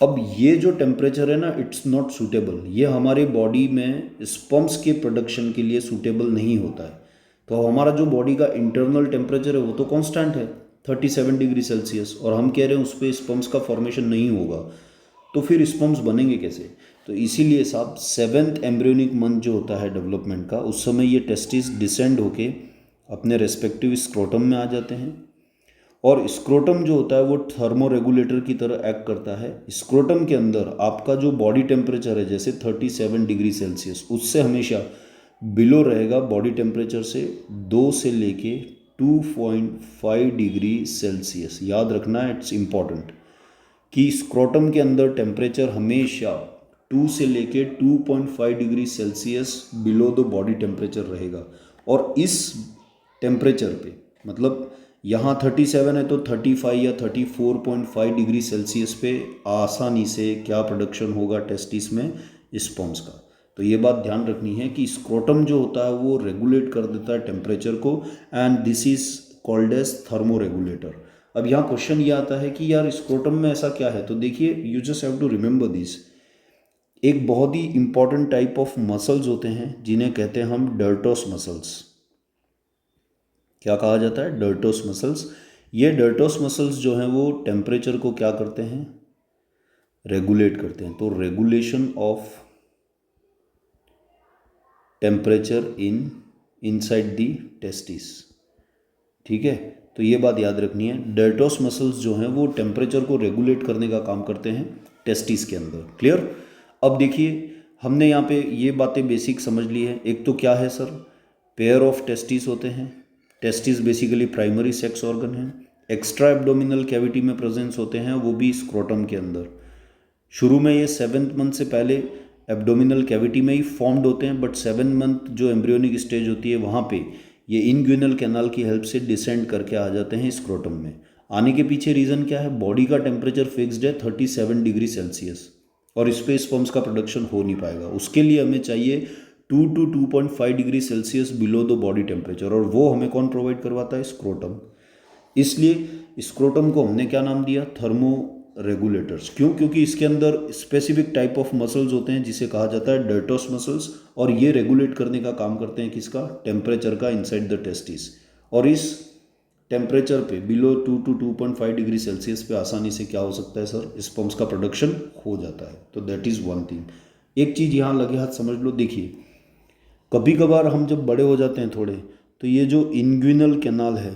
अब ये जो टेम्परेचर है ना, इट्स नॉट सूटेबल, ये हमारे बॉडी में स्पर्म्स के प्रोडक्शन के लिए सूटेबल नहीं होता है। तो हमारा जो बॉडी का इंटरनल टेम्परेचर है वो तो कांस्टेंट है 37 डिग्री सेल्सियस, और हम कह रहे हैं उस पर स्पर्म्स का फॉर्मेशन नहीं होगा, तो फिर स्पर्म्स बनेंगे कैसे। तो इसीलिए साहब 7th एम्ब्रियोनिक मंथ जो होता है डेवलपमेंट का, उस समय ये टेस्टिस डिसेंड होके अपने रेस्पेक्टिव स्क्रोटम में आ जाते हैं, और स्क्रोटम जो होता है वो थर्मो रेगुलेटर की तरह एक्ट करता है। स्क्रोटम के अंदर आपका जो बॉडी टेम्परेचर है जैसे 37 डिग्री सेल्सियस, उससे हमेशा बिलो रहेगा बॉडी टेम्परेचर से 2 से लेके 2.5 डिग्री सेल्सियस। याद रखना है, इट्स इम्पॉर्टेंट कि स्क्रोटम के अंदर टेम्परेचर हमेशा 2 से लेके 2.5 degree Celsius below the body temperature रहेगा। और इस टेम्परेचर पे, मतलब यहाँ 37 है तो 35 या 34.5 डिग्री सेल्सियस पे आसानी से क्या प्रोडक्शन होगा टेस्टिस में, स्पर्म्स का। तो ये बात ध्यान रखनी है कि स्क्रोटम जो होता है वो रेगुलेट कर देता है टेम्परेचर को, and this is called as thermo regulator. अब यहाँ क्वेश्चन ये आता है कि यार स्क्रोटम में ऐसा क्या है, तो देखिए you just have to remember this. एक बहुत ही इंपॉर्टेंट टाइप ऑफ मसल्स होते हैं जिन्हें कहते हैं हम डर्टोस मसल्स। क्या कहा जाता है, डर्टोस मसल्स। ये डर्टोस मसल्स जो हैं वो टेम्परेचर को क्या करते हैं, रेगुलेट करते हैं। तो regulation of temperature inside the testis. ठीक है, तो ये बात याद रखनी है, डर्टोस मसल्स जो हैं वो टेम्परेचर को रेगुलेट करने का काम करते हैं टेस्टिस के अंदर। क्लियर। अब देखिए हमने यहाँ पे ये बातें बेसिक समझ ली है। एक तो क्या है सर, पेयर ऑफ टेस्टिस होते हैं। Testis basically primary sex organ है। एक्स्ट्रा एब्डोमिनल कैविटी में प्रेजेंस होते हैं, वो भी स्क्रोटम के अंदर। शुरू में ये 7th मंथ से पहले एब्डोमिनल कैविटी में ही फॉर्म्ड होते हैं, बट 7 मंथ जो एम्ब्रियोनिक स्टेज होती है वहाँ पे ये इंग्यूनल कैनाल की हेल्प से डिसेंड करके आ जाते हैं स्क्रोटम में। आने के पीछे रीज़न क्या है, बॉडी का टेम्परेचर फिक्स्ड है 37 डिग्री सेल्सियस, और इस पे स्पर्म्स का प्रोडक्शन हो नहीं पाएगा। उसके लिए हमें चाहिए 2 to 2.5 degree Celsius below the body temperature, और वो हमें कौन प्रोवाइड करवाता है, स्क्रोटम। इसलिए स्क्रोटम को हमने क्या नाम दिया, थर्मो रेगुलेटर्स। क्यों, क्योंकि इसके अंदर स्पेसिफिक टाइप ऑफ मसल्स होते हैं जिसे कहा जाता है डर्टोस मसल्स, और ये रेगुलेट करने का काम करते हैं किसका, टेम्परेचर का इनसाइड द टेस्टिस। और इस टेम्परेचर पे बिलो 2 to 2.5 डिग्री सेल्सियस पे आसानी से क्या हो सकता है सर, स्पर्म्स का प्रोडक्शन हो जाता है। तो दैट इज़ वन थिंग। एक चीज़ यहाँ लगे हाथ समझ लो, देखिए कभी कभार हम जब बड़े हो जाते हैं थोड़े, तो ये जो इंग्विनल कैनाल है,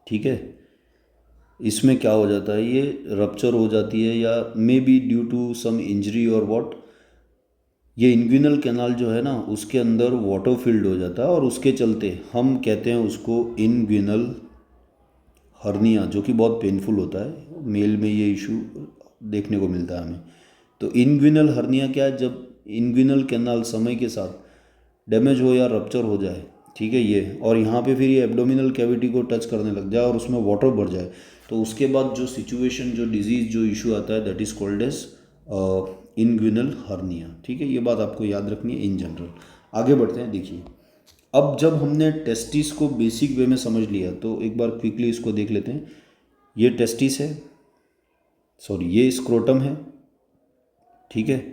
ठीक है, इसमें क्या हो जाता है, ये रप्चर हो जाती है, या maybe due to some injury और व्हाट, ये इंग्विनल कैनाल जो है ना उसके अंदर वाटर फिल्ड हो जाता है, और उसके चलते हम कहते हैं उसको इंग्विनल हर्निया, जो कि बहुत पेनफुल होता है। मेल में ये इशू देखने को मिलता है हमें। तो इंग्विनल हर्निया क्या है, जब इंग्विनल कैनाल समय के साथ डैमेज हो या रप्चर हो जाए ठीक है ये, और यहाँ पे फिर ये एब्डोमिनल कैविटी को टच करने लग जाए और उसमें वाटर भर जाए, तो उसके बाद जो सिचुएशन, जो डिजीज़, जो इशू आता है, that is called as inguinal hernia. ठीक है, ये बात आपको याद रखनी है इन जनरल। आगे बढ़ते हैं। देखिए, अब जब हमने टेस्टिस को बेसिक वे में समझ लिया तो एक बार क्विकली इसको देख लेते हैं। ये टेस्टिस है, सॉरी ये स्क्रोटम है, ठीक है।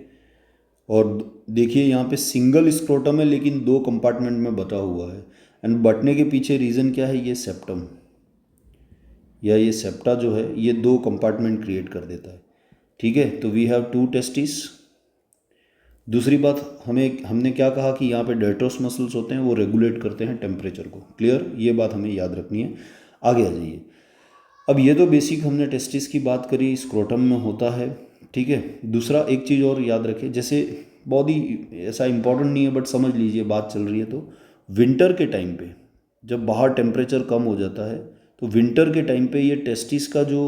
और देखिए यहाँ पे सिंगल स्क्रोटम है लेकिन दो कंपार्टमेंट में बटा हुआ है। एंड बटने के पीछे रीज़न क्या है, ये सेप्टम या ये सेप्टा जो है ये दो कंपार्टमेंट क्रिएट कर देता है। ठीक है, तो वी हैव टू टेस्टिस। दूसरी बात, हमने क्या कहा कि यहाँ पे डेल्टोस मसल्स होते हैं, वो रेगुलेट करते हैं टेम्परेचर को। क्लियर, ये बात हमें याद रखनी है। आगे आ जाइए। अब ये तो बेसिक हमने टेस्टिस की बात करी, स्क्रोटम में होता है। ठीक है, दूसरा एक चीज़ और याद रखें, जैसे बहुत ही ऐसा इंपॉर्टेंट नहीं है बट समझ लीजिए, बात चल रही है तो विंटर के टाइम पे जब बाहर टेम्परेचर कम हो जाता है तो विंटर के टाइम पे ये टेस्टिस का जो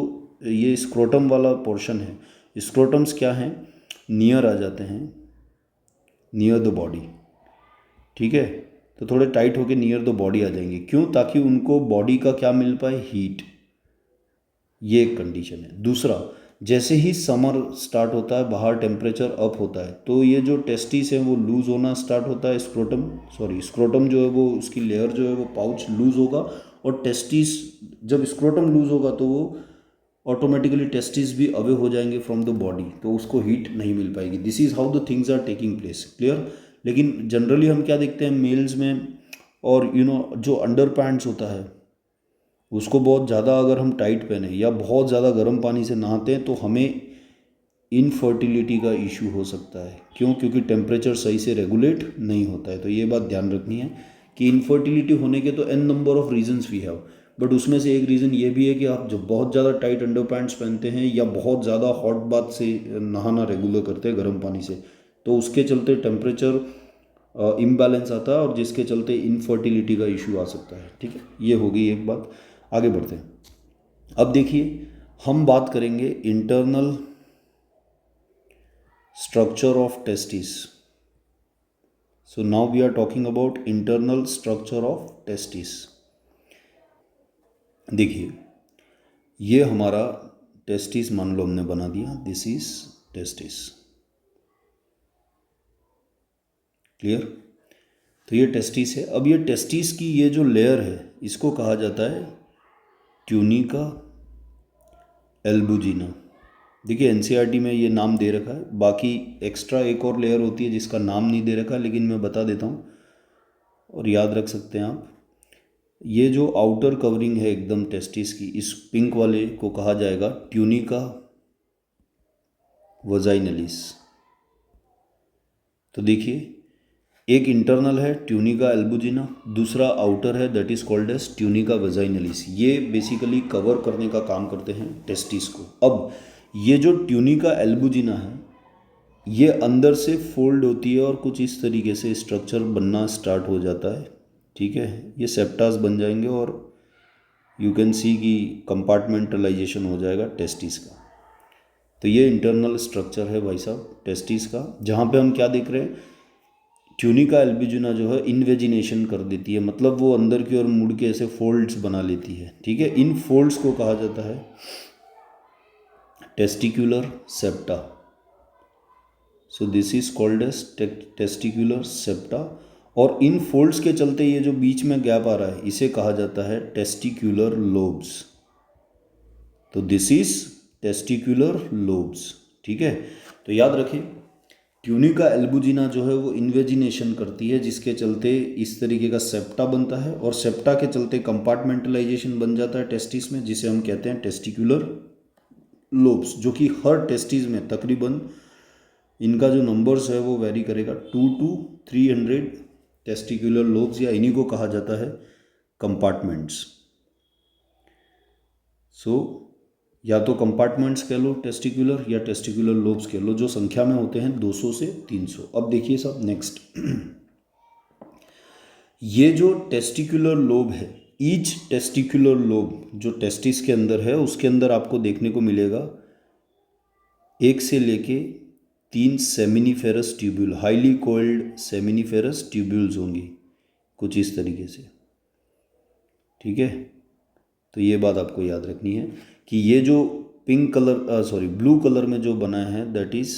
ये स्क्रोटम वाला पोर्शन है, स्क्रोटम्स क्या हैं, नियर आ जाते हैं, नियर द बॉडी। ठीक है, तो थोड़े टाइट होके नियर द बॉडी आ जाएंगे। क्यों? ताकि उनको बॉडी का क्या मिल पाए, हीट। ये एक कंडीशन है। दूसरा, जैसे ही समर स्टार्ट होता है, बाहर टेम्परेचर अप होता है, तो ये जो टेस्टिस है वो लूज़ होना स्टार्ट होता है। स्क्रोटम जो है वो, उसकी लेयर जो है वो पाउच लूज़ होगा, और टेस्टिस, जब स्क्रोटम लूज़ होगा तो वो ऑटोमेटिकली टेस्टिस भी अवे हो जाएंगे फ्रॉम द बॉडी, तो उसको हीट नहीं मिल पाएगी। This is how the things are taking place. Clear. लेकिन जनरली हम क्या देखते हैं मेल्स में, और जो अंडर पैंट्स होता है उसको बहुत ज़्यादा अगर हम टाइट पहने या बहुत ज़्यादा गर्म पानी से नहाते हैं तो हमें इनफर्टिलिटी का इशू हो सकता है। क्यों? क्योंकि टेम्परेचर सही से रेगुलेट नहीं होता है। तो ये बात ध्यान रखनी है कि इनफर्टिलिटी होने के तो n number of reasons we have, but उसमें से एक रीज़न ये भी है कि आप जब बहुत ज़्यादा टाइट अंडर पैंट्स पहनते हैं या बहुत ज़्यादा हॉट बाथ से नहाना रेगुलर करते हैं गर्म पानी से, तो उसके चलते टेम्परेचर इम्बैलेंस आता है और जिसके चलते इनफर्टिलिटी का इशू आ सकता है। ठीक है, ये होगी एक बात। आगे बढ़ते हैं। अब देखिए, हम बात करेंगे internal structure of testis. So now we are talking about internal structure of testis. देखिए, ये हमारा टेस्टिस मान लो हमने बना दिया, दिस इज टेस्टिस। क्लियर। तो ये टेस्टिस है। अब ये टेस्टिस की ये जो लेयर है इसको कहा जाता है ट्यूनिका एल्बुजिना। देखिए एनसीईआरटी में ये नाम दे रखा है, बाकी एक्स्ट्रा एक और लेयर होती है जिसका नाम नहीं दे रखा, लेकिन मैं बता देता हूँ और याद रख सकते हैं आप। ये जो आउटर कवरिंग है एकदम टेस्टिस की, इस पिंक वाले को कहा जाएगा ट्यूनिका वजाइनलिस। तो देखिए, एक इंटरनल है ट्यूनिका एल्बुजिना, दूसरा आउटर है that is called as tunica vaginalis. ये बेसिकली कवर करने का काम करते हैं टेस्टिस को। अब ये जो ट्यूनिका एल्बुजिना है ये अंदर से फोल्ड होती है और कुछ इस तरीके से स्ट्रक्चर बनना स्टार्ट हो जाता है। ठीक है, ये सेप्टास बन जाएंगे और यू कैन सी कि कंपार्टमेंटलाइजेशन हो जाएगा टेस्टिस का। तो ये इंटरनल स्ट्रक्चर है भाई साहब टेस्टिस का, जहाँ पे हम क्या देख रहे हैं, ट्यूनिका एल्बुजिना जो है इन्वेजिनेशन कर देती है, मतलब वो अंदर की ओर मुड़ के ऐसे फोल्ड्स बना लेती है। ठीक है, इन फोल्ड्स को कहा जाता है testicular septa. So this is called as testicular septa. और इन फोल्ड्स के चलते ये जो बीच में गैप आ रहा है इसे कहा जाता है टेस्टिकुलर लोब्स। तो दिस इज टेस्टिकुलर लोब्स। ठीक है, तो याद रखें ट्यूनिका एल्बुजिना जो है वो इन्वेजिनेशन करती है, जिसके चलते इस तरीके का सेप्टा बनता है, और सेप्टा के चलते कंपार्टमेंटलाइजेशन बन जाता है टेस्टिस में, जिसे हम कहते हैं टेस्टिकुलर लोब्स, जो कि हर टेस्टिस में तकरीबन इनका जो नंबर्स है वो वेरी करेगा 2 to 300 टेस्टिकुलर लोब्स, या इन्हीं को कहा जाता है कंपार्टमेंट्स। सो या तो कंपार्टमेंट्स कह लो टेस्टिकुलर, या टेस्टिकुलर लोब्स कह लो, जो संख्या में होते हैं 200 से 300। अब देखिए साहब नेक्स्ट, ये जो टेस्टिकुलर लोब है, ईच टेस्टिकुलर लोब जो टेस्टिस के अंदर है उसके अंदर आपको देखने को मिलेगा 1 से लेके 3 seminiferous tubule, highly coiled seminiferous tubules होंगी। कुछ इस तरीके से। ठीक है, तो ये बात आपको याद रखनी है कि ये जो पिंक कलर ब्लू कलर में जो बना है दैट इज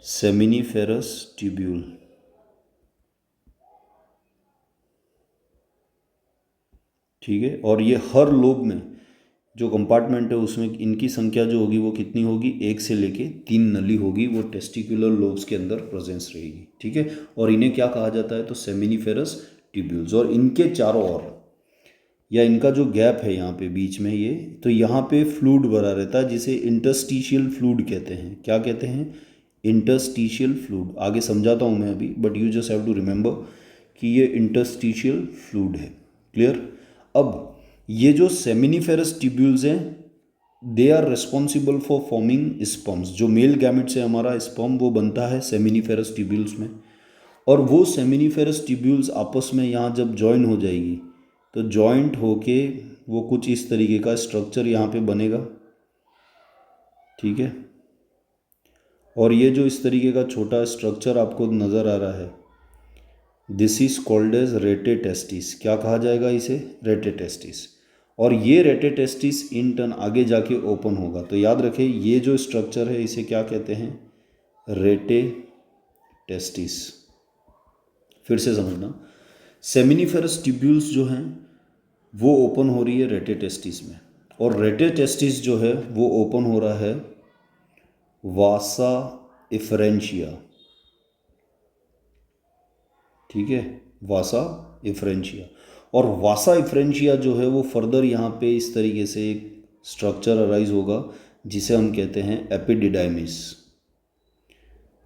सेमिनिफेरस ट्यूब्यूल। ठीक है, और ये हर लोब में जो कंपार्टमेंट है उसमें इनकी संख्या जो होगी वो कितनी होगी, 1 से लेके 3 नली होगी, वो टेस्टिकुलर लोब्स के अंदर प्रेजेंस रहेगी। ठीक है, और इन्हें क्या कहा जाता है, तो सेमिनिफेरस ट्यूब्यूल्स। और इनके चारों ओर या इनका जो गैप है यहाँ पे बीच में ये, तो यहाँ पे फ्लूइड भरा रहता है जिसे इंटरस्टिशियल फ्लूइड कहते हैं। क्या कहते हैं, इंटरस्टिशियल फ्लूइड। आगे समझाता हूँ मैं अभी, but you just have to remember कि ये इंटरस्टिशियल फ्लूइड है। क्लियर। अब ये जो सेमिनिफेरस ट्यूब्यूल्स हैं they are responsible for forming sperms. जो मेल गैमेट से हमारा स्पर्म वो बनता है सेमिनिफेरस ट्यूब्यूल्स में, और वो सेमिनिफेरस ट्यूब्यूल्स आपस में यहाँ जब जॉइन हो जाएगी तो जॉइंट होके वो कुछ इस तरीके का स्ट्रक्चर यहाँ पे बनेगा। ठीक है, और ये जो इस तरीके का छोटा स्ट्रक्चर आपको नज़र आ रहा है this is called as rete testis. क्या कहा जाएगा इसे, रेटेटेस्टिस। और ये रेटेटेस्टिस इन टर्न आगे जाके ओपन होगा। तो याद रखें ये जो स्ट्रक्चर है इसे क्या कहते हैं, रेटेटेस्टिस। फिर से समझना, सेमिनिफेरस ट्यूब्यूल्स जो हैं वो ओपन हो रही है रेटेटेस्टिस में, और रेटेटेस्टिस जो है वो ओपन हो रहा है वासा इफरेंशिया। ठीक है, वासा इफ्रेंशिया। और वासा इफ्रेंशिया जो है वो फर्दर यहाँ पे इस तरीके से एक स्ट्रक्चर अराइज होगा जिसे हम कहते हैं एपिडिडाइमिस।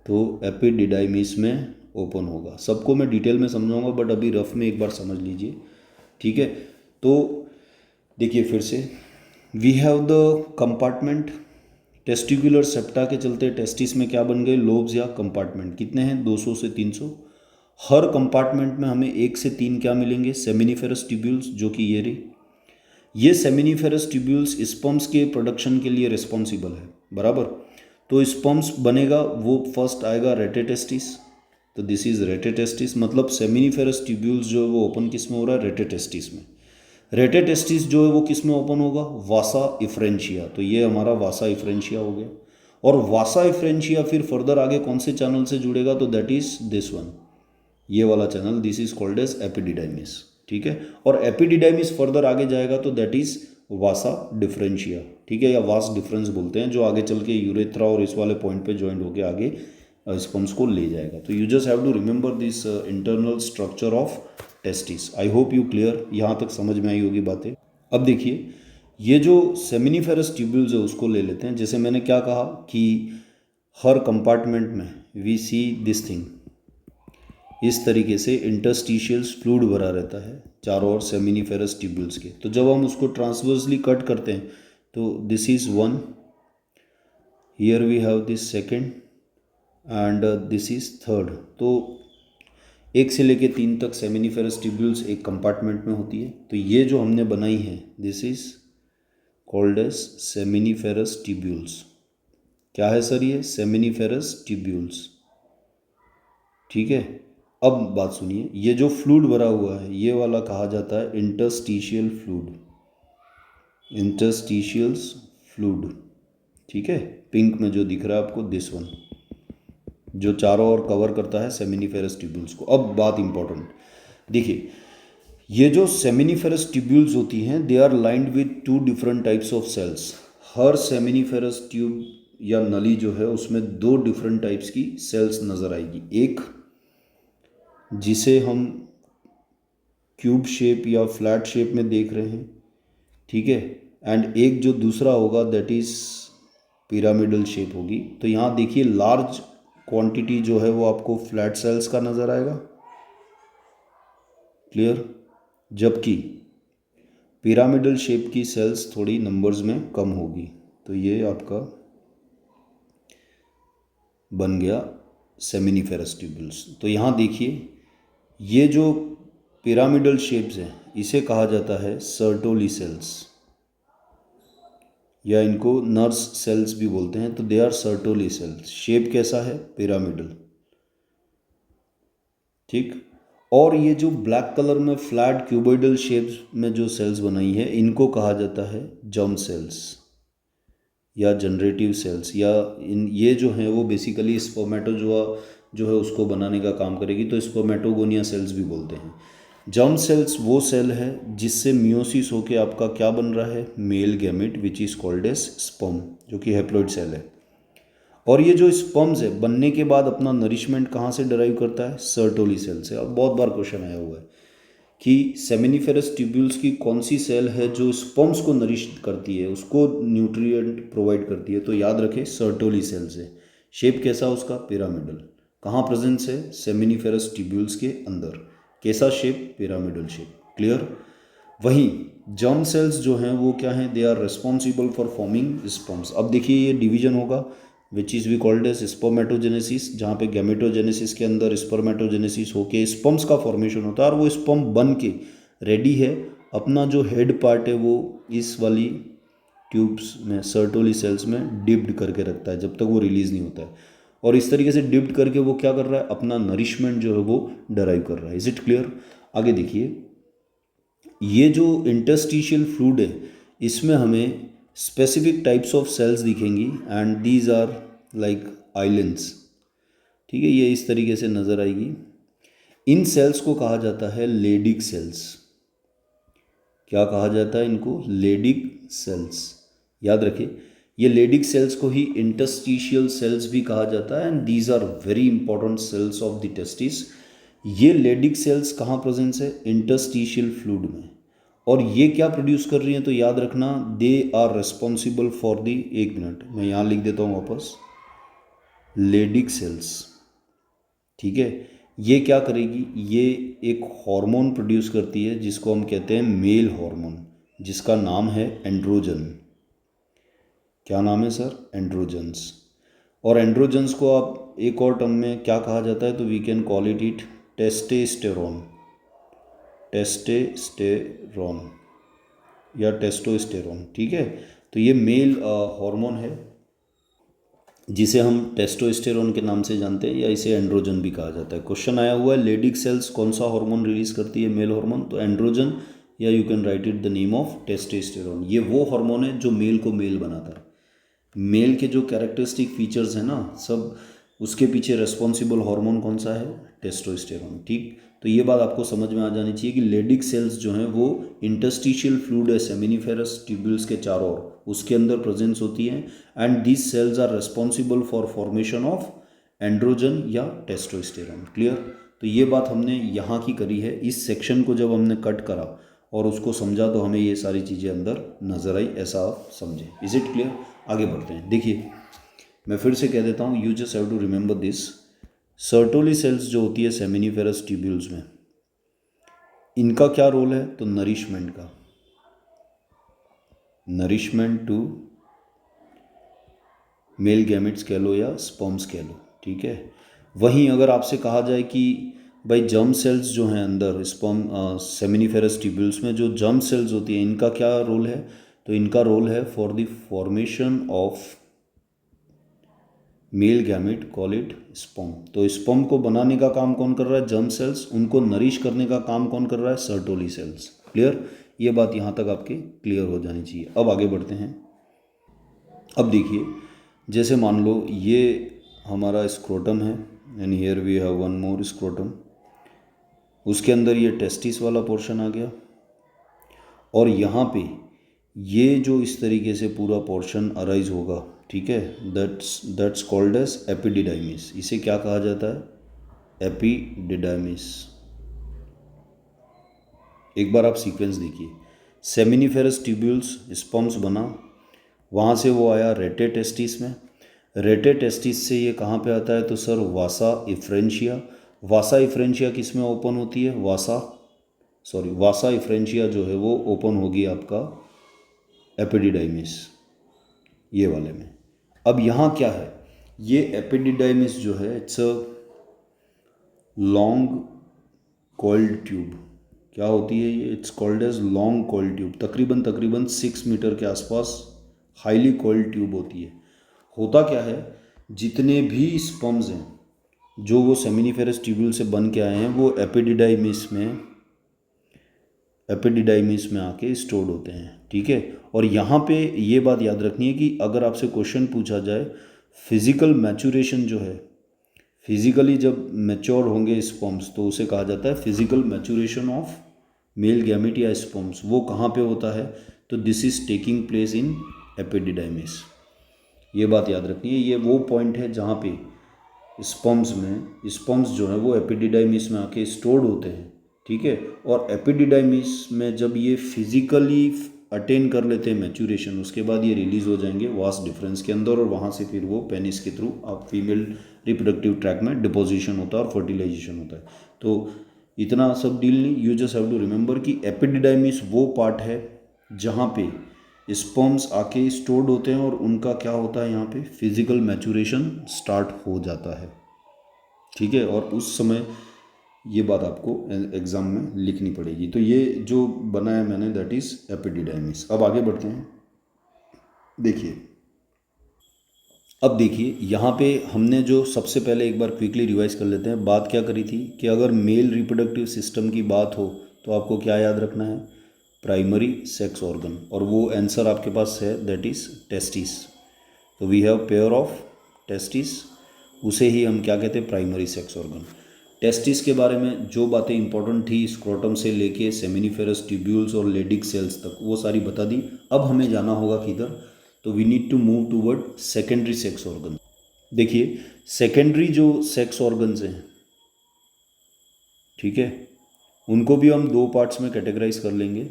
तो एपिडिडाइमिस में ओपन होगा। सबको मैं डिटेल में समझाऊंगा बट अभी रफ में एक बार समझ लीजिए। ठीक है, तो देखिए फिर से, we have the compartment testicular septa के चलते टेस्टिस में क्या बन गए, लोब्स या कंपार्टमेंट। कितने हैं, 200 से 300। हर कंपार्टमेंट में हमें 1 से 3 क्या मिलेंगे, सेमिनिफेरस ट्यूब्यूल्स, जो कि ये रही। ये सेमिनिफेरस ट्यूब्यूल्स स्पर्म्स के प्रोडक्शन के लिए रिस्पॉन्सिबल है, बराबर। तो स्पर्म्स बनेगा वो फर्स्ट आएगा रेटेटेस्टिस। तो दिस इज रेटेटेस्टिस, मतलब सेमिनिफेरस ट्यूब्यूल्स जो है वो ओपन किस में हो रहा है, रेटेटेस्टिस में। रेटेटेस्टिस जो है वो किस में ओपन होगा, वासा इफ्रेंशिया। तो ये हमारा वासा इफ्रेंशिया हो गया। और वासा इफ्रेंशिया फिर फर्दर आगे कौन से चैनल से जुड़ेगा, तो दैट इज दिस वन, ये वाला channel, this is called as epididymis. ठीक है, और एपिडिडाइमिस फर्दर आगे जाएगा तो दैट इज वासा डिफरेंशिया। ठीक है, या वास डिफरेंस बोलते हैं, जो आगे चल के यूरेथ्रा और इस वाले पॉइंट पे ज्वाइंट होकर आगे स्पर्म्स को ले जाएगा। तो you just have to remember this internal structure of testis. I hope you clear, यहाँ तक समझ में आई होगी बातें। अब देखिए, ये जो सेमिनिफेरस ट्यूब्यूल्स है उसको ले लेते हैं। जैसे मैंने क्या कहा कि हर कंपार्टमेंट में वी सी दिस थिंग, इस तरीके से इंटरस्टिशियल्स फ्लूइड भरा रहता है चारों ओर सेमिनिफेरस ट्यूब्यूल्स के। तो जब हम उसको ट्रांसवर्सली कट करते हैं तो this is one, here we have this second and this is third. तो 1 से लेके 3 तक सेमिनिफेरस ट्यूब्यूल्स एक कंपार्टमेंट में होती है। तो ये जो हमने बनाई है this is called as seminiferous tubules. क्या है सर ये, सेमिनिफेरस ट्यूब्यूल्स। ठीक है, अब बात सुनिए, ये जो फ्लूइड भरा हुआ है ये वाला कहा जाता है इंटरस्टिशियल फ्लूइड, इंटरस्टिशियल्स फ्लूइड। ठीक है, पिंक में जो दिख रहा है आपको दिस वन, जो चारों ओर कवर करता है सेमिनिफेरस ट्यूब्यूल्स को। अब बात इंपॉर्टेंट देखिए, ये जो सेमिनिफेरस ट्यूब्यूल्स होती हैं they are lined with 2 different types of cells. हर सेमिनिफेरस ट्यूब या नली जो है उसमें 2 डिफरेंट टाइप्स की सेल्स नज़र आएगी। एक जिसे हम क्यूब शेप या फ्लैट शेप में देख रहे हैं, ठीक है, एंड एक जो दूसरा होगा दैट इज पिरामिडल शेप होगी। तो यहाँ देखिए लार्ज क्वांटिटी जो है वो आपको फ्लैट सेल्स का नज़र आएगा, क्लियर, जबकि पिरामिडल शेप की सेल्स थोड़ी नंबर्स में कम होगी। तो ये आपका बन गया सेमिनिफेरस ट्यूब्यूल्स। तो यहाँ देखिए ये जो पिरामिडल शेप्स हैं इसे कहा जाता है सर्टोली सेल्स, या इनको नर्स सेल्स भी बोलते हैं। तो they are Sertoli cells. Shape कैसा है, पिरामिडल। ठीक, और ये जो ब्लैक कलर में फ्लैट क्यूबॉइडल शेप्स में जो सेल्स बनाई है इनको कहा जाता है जर्म सेल्स या जनरेटिव सेल्स, या ये जो हैं वो बेसिकली स्पर्मेटोजोआ जो है उसको बनाने का काम करेगी, तो स्पर्मेटोगोनिया सेल्स भी बोलते हैं। जर्म सेल्स वो सेल है जिससे मियोसिस होके आपका क्या बन रहा है, male gamete which is called as sperm, जो कि हैप्लॉइड सेल है। और ये जो स्पर्म्स है बनने के बाद अपना नरिशमेंट कहाँ से डराइव करता है, सर्टोली सेल से। अब बहुत बार क्वेश्चन आया हुआ है कि सेमिनिफेरस ट्यूब्यूल्स की कौन सी सेल है जो स्पर्म्स को नरिश करती है, उसको न्यूट्रिएंट प्रोवाइड करती है, तो याद रखें सर्टोली सेल से। शेप कैसा उसका, पिरामिडल। कहाँ प्रेजेंस है, सेमिनिफेरस ट्यूब्यूल्स के अंदर। कैसा शेप, पिरामिडल शेप। क्लियर। वहीं जर्म सेल्स जो हैं वो क्या हैं, they are responsible for forming sperms. अब देखिए ये डिवीजन होगा which is we called as spermatogenesis, जहाँ पे गैमेटोजेनेसिस के अंदर स्पर्मेटोजेनेसिस होके स्पर्म्स का फॉर्मेशन होता है, और वो स्पर्म बन के रेडी है, अपना जो हेड पार्ट है वो इस वाली ट्यूब्स में, सर्टोली सेल्स में डिप्ड करके रखता है जब तक वो रिलीज़ नहीं होता है। और इस तरीके से डिप्ड करके वो क्या कर रहा है, अपना नरिशमेंट जो है वो डराइव कर रहा है। Is it clear. आगे देखिए, ये जो इंटरस्टिशियल फ्लूइड है इसमें हमें स्पेसिफिक टाइप्स ऑफ सेल्स दिखेंगी and these are like islands. ठीक है, ये इस तरीके से नज़र आएगी। इन सेल्स को कहा जाता है लेडिक सेल्स। क्या कहा जाता है इनको, लेडिक सेल्स। याद रखिए, ये लेडिक सेल्स को ही इंटरस्टिशियल सेल्स भी कहा जाता है and these are very important cells of the testis. ये लेडिक सेल्स कहाँ प्रेजेंस है, इंटरस्टिशियल फ्लूइड में। और ये क्या प्रोड्यूस कर रही हैं, तो याद रखना they are responsible for the, एक मिनट मैं यहाँ लिख देता हूँ वापस, लेडिक सेल्स। ठीक है, ये क्या करेगी, ये एक हार्मोन प्रोड्यूस करती है जिसको हम कहते हैं मेल हार्मोन, जिसका नाम है एंड्रोजन। क्या नाम है सर, एंड्रोजन्स। और एंड्रोजन्स को आप एक और टर्म में क्या कहा जाता है, तो we can call it testosterone. Testosterone या टेस्टोस्टेरोन। ठीक है, तो ये मेल हार्मोन है जिसे हम टेस्टोस्टेरोन के नाम से जानते हैं, या इसे एंड्रोजन भी कहा जाता है। क्वेश्चन आया हुआ है लेडिक सेल्स कौन सा हार्मोन रिलीज करती है, मेल हार्मोन, तो एंड्रोजन, या you can write it the name of testosterone. ये वो हार्मोन है जो मेल को मेल बनाता है। मेल के जो कैरेक्टरिस्टिक फीचर्स हैं ना सब, उसके पीछे रेस्पॉन्सिबल हार्मोन कौन सा है, टेस्टोस्टेरोन। ठीक, तो ये बात आपको समझ में आ जानी चाहिए कि लेडिक सेल्स जो हैं वो इंटरस्टिशियल फ्लूइड है सेमिनिफेरस ट्यूब्यूल्स के चारों ओर, उसके अंदर प्रेजेंस होती हैं and these cells are responsible for formation of androgen या टेस्टोस्टेरोन। क्लियर। तो ये बात हमने यहाँ की करी है। इस सेक्शन को जब हमने कट करा और उसको समझा तो हमें ये सारी चीज़ें अंदर नजर आई, ऐसा आप समझें। Is it clear. आगे बढ़ते हैं। देखिए मैं फिर से कह देता हूँ, you just have to remember this. Sertoli cells जो होती है सेमिनिफेरस ट्यूब्यूल्स में, इनका क्या रोल है, तो नरिशमेंट का, नरिशमेंट टू मेल गैमेट्स कह लो या स्पर्म्स कह लो। ठीक है, वहीं अगर आपसे कहा जाए कि भाई जर्म सेल्स जो हैं अंदर स्पर्म सेमिनिफेरस ट्यूब्यूल्स में जो जर्म सेल्स होती हैं इनका क्या रोल है, तो इनका रोल है for the formation of male gamete, call it sperm. तो स्पर्म को बनाने का काम कौन कर रहा है, जर्म सेल्स। उनको नरिश करने का काम कौन कर रहा है, सर्टोली सेल्स। क्लियर, ये बात यहाँ तक आपके क्लियर हो जानी चाहिए। अब आगे बढ़ते हैं। अब देखिए, जैसे मान लो ये हमारा स्क्रोटम है and here we have one more scrotum, उसके अंदर ये टेस्टिस वाला पोर्शन आ गया, और यहाँ पे ये जो इस तरीके से पूरा पोर्शन अराइज होगा, ठीक है, दैट्स कॉल्ड एज एपिडिडाइमिस। इसे क्या कहा जाता है, एपिडिडाइमिस। एक बार आप सीक्वेंस देखिए, सेमिनिफेरस ट्यूब्यूल्स, स्पर्म्स बना, वहाँ से वो आया रेटे टेस्टिस में, रेटे टेस्टिस से ये कहाँ पे आता है, तो सर वासा इफ्रेंशिया। वासा इफ्रेंशिया किस में ओपन होती है, वासा इफ्रेंशिया जो है वो ओपन होगी आपका एपिडिडाइमिस, ये वाले में। अब यहाँ क्या है, ये एपिडिडाइमिस जो है it's a long coiled tube. क्या होती है ये, it's called as long coiled tube. तकरीबन 6 मीटर के आसपास हाईली कॉइल्ड ट्यूब होती है। होता क्या है, जितने भी स्पर्म्स हैं जो वो सेमिनिफेरस ट्यूब्यूल से बन के आए हैं वो एपिडिडाइमिस में आके स्टोर्ड होते हैं, ठीक है। और यहाँ पे ये बात याद रखनी है कि अगर आपसे क्वेश्चन पूछा जाए फिजिकल मैचुरेशन जो है, फिजिकली जब मैच्योर होंगे स्पर्म्स तो उसे कहा जाता है physical maturation of male gamete या स्पर्म्स। वो कहाँ पे होता है, तो this is taking place in epididymis. ये बात याद रखनी है, ये वो पॉइंट है जहाँ पे स्पर्म्स जो है वो एपिडिडाइमिस में आके स्टोर्ड होते हैं, ठीक है। और एपिडिडाइमिस में जब ये फिजिकली अटेन कर लेते हैं मैच्योरेशन, उसके बाद ये रिलीज हो जाएंगे वास डिफरेंस के अंदर, और वहाँ से फिर वो पेनिस के थ्रू आप फीमेल रिप्रोडक्टिव ट्रैक में डिपोजिशन होता है और फर्टिलाइजेशन होता है। तो इतना सब डील नहीं, you just have to remember कि एपिडिडाइमिस वो पार्ट है जहाँ पे स्पर्म्स आके स्टोर्ड होते हैं और उनका क्या होता है यहाँ पे फिजिकल मैचुरेशन स्टार्ट हो जाता है, ठीक है। और उस समय ये बात आपको एग्ज़ाम में लिखनी पड़ेगी। तो ये जो बनाया मैंने दैट इज़ एपिडिडाइमिस। अब आगे बढ़ते हैं। देखिए, अब देखिए यहाँ पे हमने जो सबसे पहले एक बार क्विकली रिवाइज कर लेते हैं, बात क्या करी थी कि अगर मेल रिप्रोडक्टिव सिस्टम की बात हो तो आपको क्या याद रखना है, प्राइमरी सेक्स ऑर्गन, और वो आंसर आपके पास है दैट इज़ टेस्टिस। तो we have pair of testis, उसे ही हम क्या कहते हैं, प्राइमरी सेक्स ऑर्गन। टेस्टिस के बारे में जो बातें इंपॉर्टेंट थी स्क्रोटम से लेके सेमिनिफेरस ट्यूब्यूल्स और लेडिक सेल्स तक वो सारी बता दी। अब हमें जाना होगा किधर, तो we need to move toward secondary sex organ. देखिए, सेकेंडरी जो सेक्स ऑर्गन्स हैं, ठीक है, उनको भी हम दो पार्ट्स में कैटेगराइज कर लेंगे।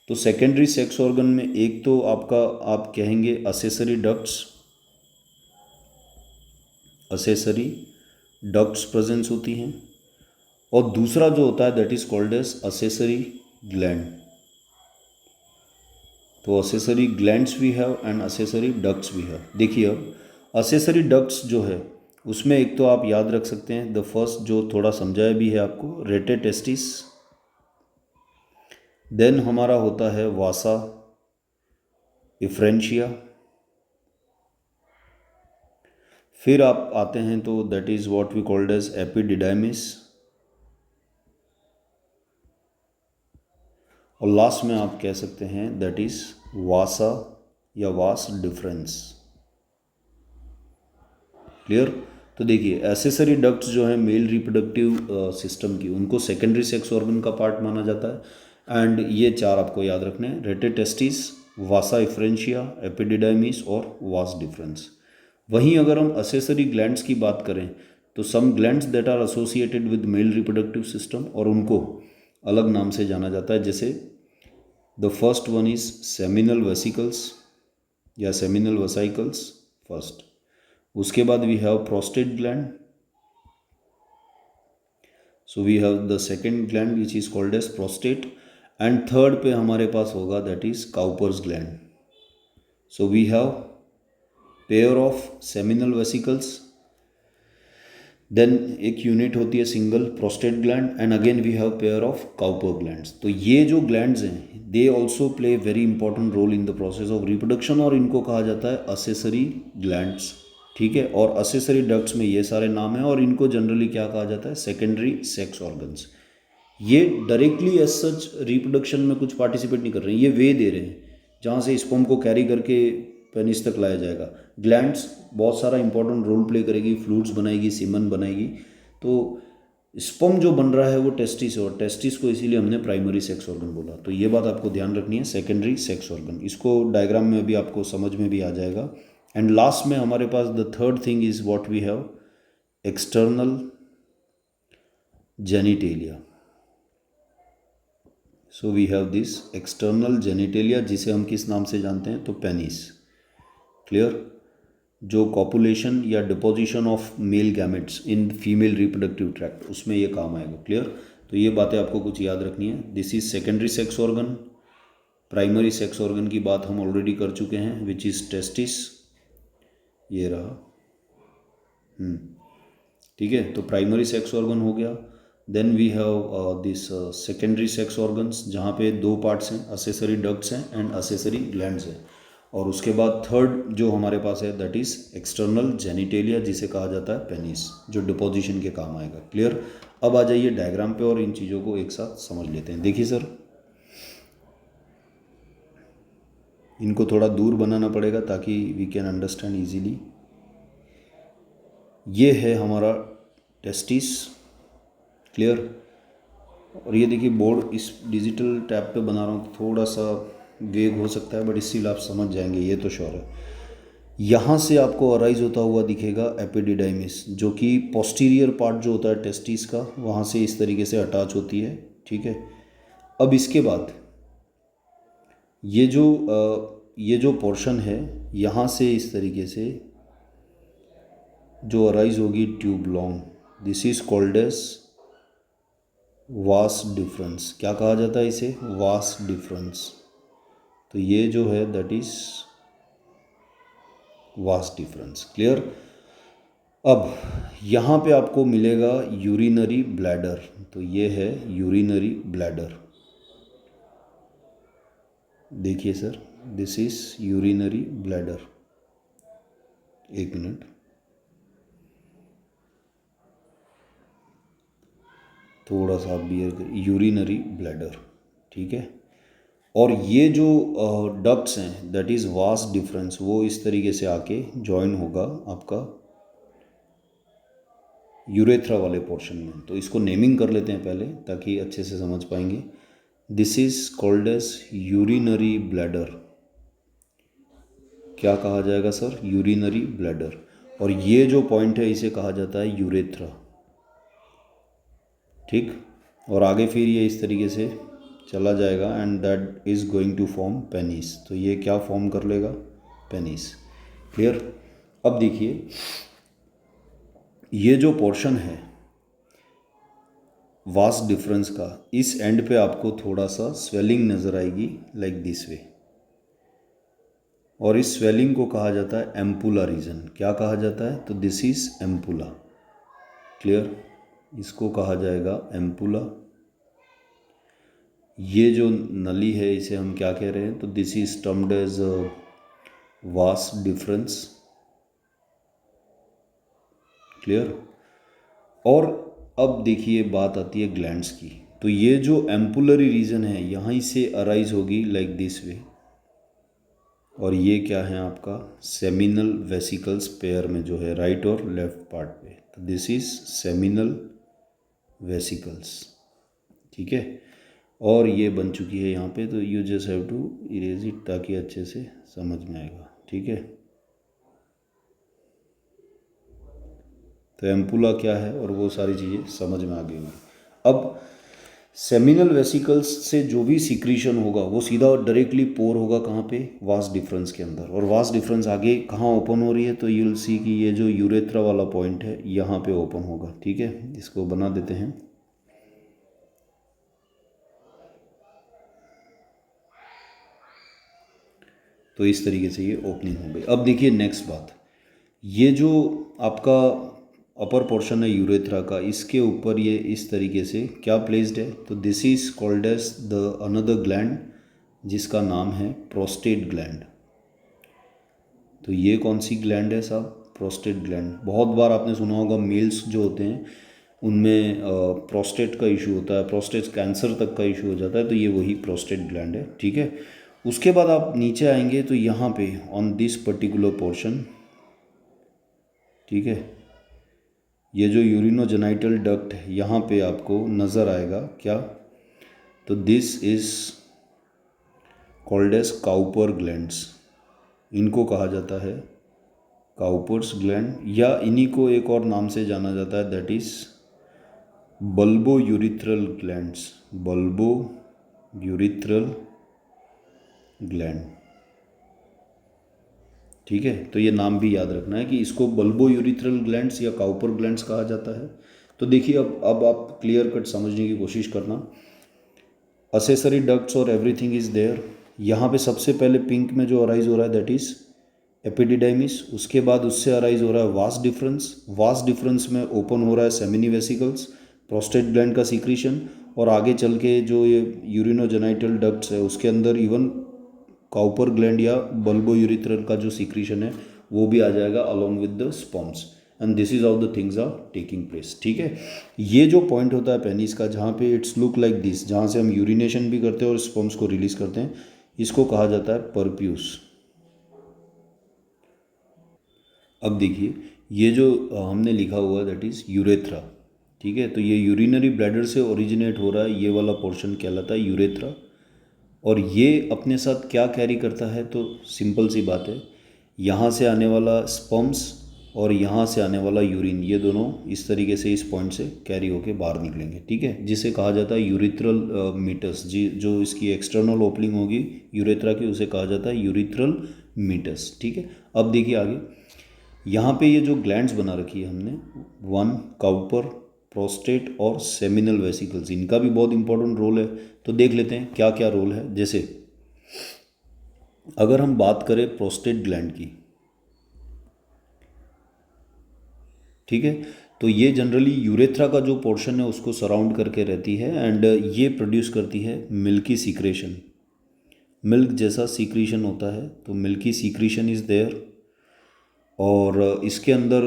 तो सेकेंडरी सेक्स ऑर्गन में एक तो आपका आप कहेंगे असेसरी डक्ट्स प्रेजेंस होती हैं, और दूसरा जो होता है that is called as accessory gland. तो असेसरी ग्लैंड्स भी हैव एंड असेसरी डक्ट्स भी हैव। देखिए, अब असेसरी डक्ट्स जो है उसमें एक तो आप याद रख सकते हैं द फर्स्ट जो थोड़ा समझाया भी है आपको, रेटे टेस्टिस। देन हमारा होता है वासा इफ्रेंशिया। फिर आप आते हैं तो that is what we called as epididymis, और लास्ट में आप कह सकते हैं दैट इज वासा या वास डिफरेंस। क्लियर। तो देखिए, एसेसरी डक्ट्स जो है मेल रिप्रोडक्टिव सिस्टम की, उनको सेकेंडरी सेक्स ऑर्गन का पार्ट माना जाता है। एंड ये चार आपको याद रखने हैं, रेटे टेस्टिस, वासा इफ्रेंशिया, एपिडिडाइमिस और वास डिफरेंस। वहीं अगर हम असेसरी ग्लैंड्स की बात करें तो some glands that are associated with male reproductive system, और उनको अलग नाम से जाना जाता है, जैसे the first one is seminal vesicles या सेमिनल वेसाइकल्स फर्स्ट। उसके बाद we have prostate gland, so we have the second gland which is called as prostate. And third पे हमारे पास होगा that is Cowper's gland. So we have pair of seminal vesicles, then एक यूनिट होती है single prostate gland, and again we have pair of Cowper glands. तो ये जो ग्लैंड्स हैं they also play very important role in the process of reproduction, और इनको कहा जाता है असेसरी ग्लैंड्स, ठीक है। और असेसरी डक्ट्स में ये सारे नाम हैं, और इनको जनरली क्या कहा जाता है, सेकेंडरी सेक्स ऑर्गन्स। ये डायरेक्टली एज सच रिप्रोडक्शन में कुछ पार्टिसिपेट नहीं कर रहे हैं, ये वे दे रहे हैं जहाँ से स्पर्म को कैरी करके पेनिस तक लाया जाएगा। ग्लैंड्स बहुत सारा इंपॉर्टेंट रोल प्ले करेगी, फ्लूइड्स बनाएगी, सीमन बनाएगी। तो स्पर्म जो बन रहा है वो टेस्टिस है, और टेस्टिस को इसीलिए हमने प्राइमरी सेक्स ऑर्गन बोला। तो ये बात आपको ध्यान रखनी है, सेकेंडरी सेक्स ऑर्गन। इसको डायग्राम में भी आपको समझ में भी आ जाएगा। एंड लास्ट में हमारे पास the third thing is what we have, external genitalia. So we have this external genitalia, जिसे हम किस नाम से जानते हैं, तो पेनिस। क्लियर। जो कॉपुलेशन या deposition of male gametes in female reproductive tract, उसमें ये काम आएगा। क्लियर। तो ये बातें आपको कुछ याद रखनी है। This is secondary sex organ. Primary sex organ की बात हम ऑलरेडी कर चुके हैं, विच इज टेस्टिस, ये रहा, ठीक है। तो प्राइमरी सेक्स ऑर्गन हो गया। Then we have this secondary sex organs, जहाँ पे दो पार्ट्स हैं, असेसरी डक्ट्स हैं एंड असेसरी ग्लैंड्स हैं। और उसके बाद थर्ड जो हमारे पास है दैट इज़ एक्सटर्नल जेनिटेलिया, जिसे कहा जाता है पेनिस, जो डिपोजिशन के काम आएगा। क्लियर। अब आ जाइए डायग्राम पे और इन चीज़ों को एक साथ समझ लेते हैं। देखिए सर, इनको थोड़ा दूर बनाना पड़ेगा ताकि वी कैन अंडरस्टैंड ईजीली। ये है हमारा टेस्टिस। क्लियर। और ये देखिए बोर्ड इस डिजिटल टैब पे बना रहा हूँ तो थोड़ा सा वेग हो सकता है, बट इसीलिए आप समझ जाएंगे, ये तो श्योर है। यहाँ से आपको अराइज होता हुआ दिखेगा एपिडिडाइमिस, जो कि पोस्टीरियर पार्ट जो होता है टेस्टिस का, वहाँ से इस तरीके से अटैच होती है। ठीक है। अब इसके बाद ये जो पोर्शन है यहाँ से इस तरीके से जो अराइज होगी tube long, this is called as vas deferens. क्या कहा जाता है इसे? Vas deferens. तो ये जो है दैट इज वास डिफरेंस। क्लियर। अब यहाँ पे आपको मिलेगा यूरिनरी ब्लैडर। तो ये है यूरिनरी ब्लैडर। देखिए sir, this is urinary bladder. एक मिनट, थोड़ा सा बियर कर, यूरिनरी ब्लैडर। ठीक है। और ये जो डक्ट्स हैं दैट इज़ वास डिफरेंस, वो इस तरीके से आके जॉइन होगा आपका यूरेथ्रा वाले पोर्शन में। तो इसको नेमिंग कर लेते हैं पहले ताकि अच्छे से समझ पाएंगे। This is called as urinary bladder. क्या कहा जाएगा सर? Urinary bladder. और ये जो पॉइंट है इसे कहा जाता है यूरेथ्रा। ठीक। और आगे फिर ये इस तरीके से चला जाएगा and that is going to form penis. तो ये क्या फॉर्म कर लेगा? पेनिस। क्लियर। अब देखिए, ये जो पोर्शन है वास डिफरेंस का, इस एंड पे आपको थोड़ा सा स्वेलिंग नज़र आएगी लाइक दिस वे, और इस स्वेलिंग को कहा जाता है एम्पुला रीजन। क्या कहा जाता है? तो दिस इज एम्पुला। क्लियर। इसको कहा जाएगा एम्पुला। ये जो नली है इसे हम क्या कह रहे हैं? तो this is termed as vas deferens. Clear. और अब देखिए बात आती है ग्लैंड्स की। तो ये जो एम्पुलरी रीजन है यहाँ से अराइज होगी लाइक दिस वे, और ये क्या है आपका सेमिनल वेसिकल्स पेयर में जो है राइट और लेफ्ट पार्ट पे। तो दिस इज सेमिनल वेसिकल्स। ठीक है। और ये बन चुकी है यहाँ पे, तो you just have to erase it ताकि अच्छे से समझ में आएगा। ठीक है। तो एम्पुला क्या है और वो सारी चीज़ें समझ में आ गई होंगी। अब सेमिनल वेसिकल्स से जो भी सिक्रीशन होगा वो सीधा डायरेक्टली पोर होगा कहाँ पे? वास डिफरेंस के अंदर। और वास डिफरेंस आगे कहाँ ओपन हो रही है? तो यू विल सी कि ये जो यूरेथ्रा वाला पॉइंट है यहाँ पे ओपन होगा। ठीक है। इसको बना देते हैं। तो इस तरीके से ये ओपनिंग हो गई। अब देखिए नेक्स्ट बात, ये जो आपका अपर पोर्शन है यूरेथ्रा का, इसके ऊपर ये इस तरीके से क्या प्लेस्ड है? तो this is called as the another gland, जिसका नाम है प्रोस्टेट ग्लैंड। तो ये कौन सी ग्लैंड है साहब? Prostate gland. बहुत बार आपने सुना होगा मेल्स जो होते हैं उनमें प्रोस्टेट का इशू होता है, प्रोस्टेट कैंसर तक का इशू हो जाता है, तो ये वही प्रोस्टेट ग्लैंड है। ठीक है। उसके बाद आप नीचे आएंगे तो यहाँ पे ऑन दिस पर्टिकुलर पोर्शन, ठीक है, ये जो यूरिनोजेनाइटल डक्ट है यहाँ पे आपको नज़र आएगा क्या? तो this is called as Cowper glands. इनको कहा जाता है काउपर्स ग्लैंड, या इन्हीं को एक और नाम से जाना जाता है that is bulbo urethral glands. Bulbo urethral gland. ठीक है। तो ये नाम भी याद रखना है कि इसको बल्बो यूरिथ्रल ग्लैंड्स या काउपर ग्लैंड्स कहा जाता है। तो देखिए अब आप क्लियर कट समझने की कोशिश करना। असेसरी डक्ट्स और एवरीथिंग इज देयर। यहाँ पे सबसे पहले पिंक में जो अराइज हो रहा है दैट इज एपिडिडाइमिस। उसके बाद उससे अराइज हो रहा है वास डिफरेंस। वास डिफरेंस में ओपन हो रहा है सेमिनी वेसिकल्स, प्रोस्टेट ग्लैंड का सीक्रीशन, और आगे चल के जो ये यूरिनोजेनाइटल डक्ट्स है उसके अंदर इवन काउपर ग्लैंड या बल्बोयूरिथ्रल का जो सीक्रेशन है वो भी आ जाएगा along with the sperms, and this is how the things are taking place. ठीक है, ये जो पॉइंट होता है पेनिस का, जहाँ पे इट्स लुक लाइक दिस, जहाँ से हम यूरिनेशन भी करते हैं और स्पर्म्स को रिलीज करते हैं, इसको कहा जाता है परप्यूस। अब देखिए, ये जो हमने लिखा हुआ है दैट इज़ यूरेथ्रा। ठीक है, तो ये यूरिनरी ब्लैडर से ओरिजिनेट हो रहा है, ये वाला पोर्शन कहलाता है यूरेथ्रा। और ये अपने साथ क्या कैरी करता है, तो सिंपल सी बात है, यहाँ से आने वाला स्पर्म्स और यहाँ से आने वाला यूरिन, ये दोनों इस तरीके से इस पॉइंट से कैरी होके बाहर निकलेंगे। ठीक है, जिसे कहा जाता है यूरिथ्रल मीटस। जी, जो इसकी एक्सटर्नल ओपनिंग होगी यूरेथ्रा की, उसे कहा जाता है यूरिथ्रल मीटस। ठीक है, अब देखिए आगे, यहाँ पे ये जो ग्लैंड्स बना रखी है हमने, वन काउपर, प्रोस्टेट और सेमिनल वेसिकल्स, इनका भी बहुत इंपॉर्टेंट रोल है। तो देख लेते हैं क्या क्या रोल है। जैसे अगर हम बात करें प्रोस्टेट ग्लैंड की, ठीक है, तो ये जनरली यूरेथ्रा का जो पोर्शन है उसको सराउंड करके रहती है, एंड ये प्रोड्यूस करती है मिल्की सीक्रेशन। मिल्क जैसा सीक्रेशन होता है, तो मिल्की सीक्रेशन इज़ देयर। और इसके अंदर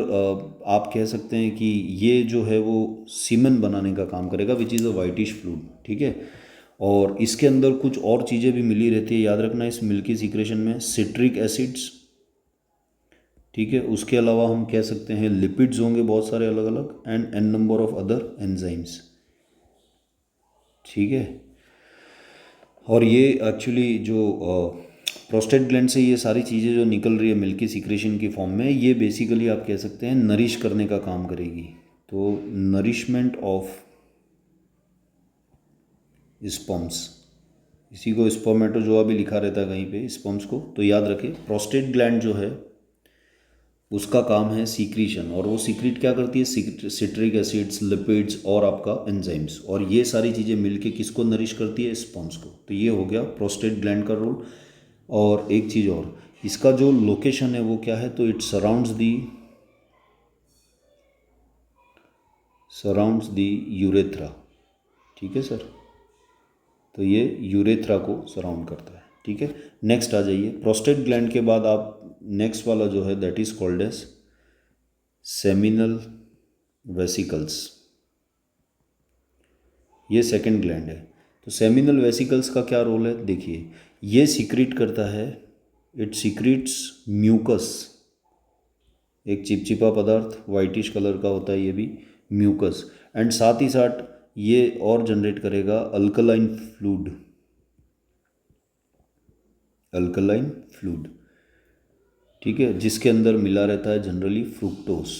आप कह सकते हैं कि ये जो है वो सीमेन बनाने का काम करेगा, विच इज़ अ वाइटिश फ्लूइड। ठीक है, और इसके अंदर कुछ और चीज़ें भी मिली रहती है, याद रखना इस मिल्की सीक्रेशन में, सिट्रिक एसिड्स। ठीक है, उसके अलावा हम कह सकते हैं लिपिड्स होंगे बहुत सारे अलग अलग, and N number of other enzymes. ठीक है, और ये एक्चुअली जो प्रोस्टेट ग्लैंड से ये सारी चीज़ें जो निकल रही है मिल्की सीक्रेशन की फॉर्म में, ये बेसिकली आप कह सकते हैं नरिश करने का काम करेगी। तो नरिशमेंट ऑफ स्पर्म्स, इसी को स्पर्मेटोजोआ भी लिखा रहता है कहीं पे स्पर्म्स को। तो याद रखें, प्रोस्टेट ग्लैंड जो है उसका काम है सीक्रीशन, और वो सीक्रेट क्या करती है, सिट्रिक एसिड्स, लिपिड्स और आपका एंजाइम्स, और ये सारी चीज़ें मिलके किसको नरिश करती है, स्पर्म्स को। तो ये हो गया प्रोस्टेट ग्लैंड का रोल। और एक चीज़ और, इसका जो लोकेशन है वो क्या है, तो इट सराउंड्स दी यूरेथ्रा। ठीक है सर, तो ये यूरेथ्रा को सराउंड करता है। ठीक है, नेक्स्ट आ जाइए, प्रोस्टेट ग्लैंड के बाद आप नेक्स्ट वाला जो है that is called as seminal vesicles. ये सेकंड ग्लैंड है। तो सेमिनल वेसिकल्स का क्या रोल है, देखिए, ये सीक्रेट करता है, इट सीक्रेट्स म्यूकस, एक चिपचिपा पदार्थ वाइटिश कलर का होता है ये भी, म्यूकस, एंड साथ ही साथ ये और जनरेट करेगा अल्कलाइन फ्लूइड। अल्कलाइन फ्लूइड, ठीक है, जिसके अंदर मिला रहता है जनरली फ्रुक्टोस।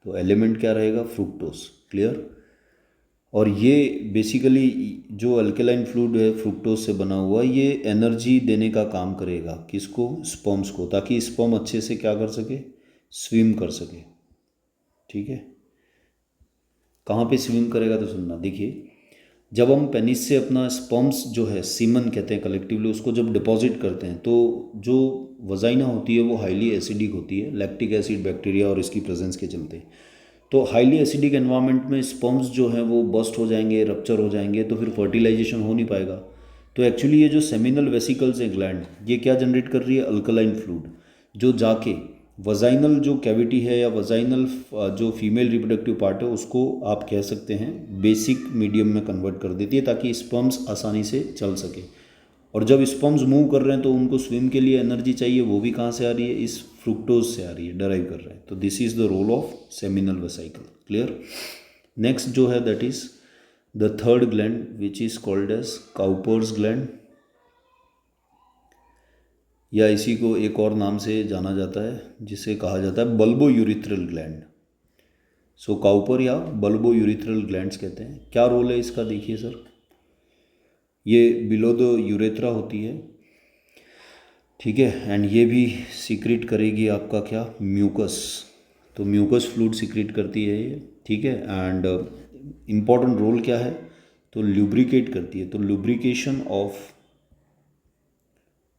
तो एलिमेंट क्या रहेगा, फ्रुक्टोस। क्लियर। और ये बेसिकली जो अल्कलाइन फ्लूइड है फ्रुक्टोज से बना हुआ, ये एनर्जी देने का काम करेगा किसको, स्पर्म्स को, ताकि स्पर्म अच्छे से क्या कर सके, स्विम कर सके। ठीक है, कहाँ पे स्विम करेगा, तो सुनना, देखिए, जब हम पेनिस से अपना स्पर्म्स जो है, सीमन कहते हैं कलेक्टिवली, उसको जब डिपॉजिट करते हैं, तो जो वजाइना होती है वो हाईली एसिडिक होती है, लैक्टिक एसिड बैक्टीरिया और इसकी प्रेजेंस के चलते। तो हाईली एसिडिक एनवायरनमेंट में स्पर्म्स जो हैं वो बस्ट हो जाएंगे, रप्चर हो जाएंगे, तो फिर फर्टिलाइजेशन हो नहीं पाएगा। तो एक्चुअली ये जो सेमिनल वेसिकल्स हैं ग्लैंड, ये क्या जनरेट कर रही है, अल्कलाइन फ्लूइड, जो जाके वजाइनल जो कैविटी है या वजाइनल जो फीमेल रिप्रोडक्टिव पार्ट है उसको आप कह सकते हैं बेसिक मीडियम में कन्वर्ट कर देती है, ताकि स्पर्म्स आसानी से चल सके। और जब स्पर्म्स मूव कर रहे हैं तो उनको स्विम के लिए एनर्जी चाहिए, वो भी कहाँ से आ रही है, इस फ्रुक्टोज से आ रही है, डराइव कर रहे हैं। तो this is the role of seminal vesicle. Clear. Next जो है that is the third gland which is called as Cowper's gland, या इसी को एक और नाम से जाना जाता है जिसे कहा जाता है बल्बो यूरिथ्रल ग्लैंड। सो काउपर या बल्बो यूरिथ्रल ग्लैंड्स कहते हैं। क्या रोल है इसका, देखिए सर, ये बिलो द यूरेथ्रा होती है, ठीक है, एंड ये भी सीक्रेट करेगी आपका क्या, म्यूकस। तो म्यूकस फ्लूइड सीक्रेट करती है ये, ठीक है, एंड इम्पॉर्टेंट रोल क्या है, तो लुब्रिकेट करती है। तो लुब्रिकेशन ऑफ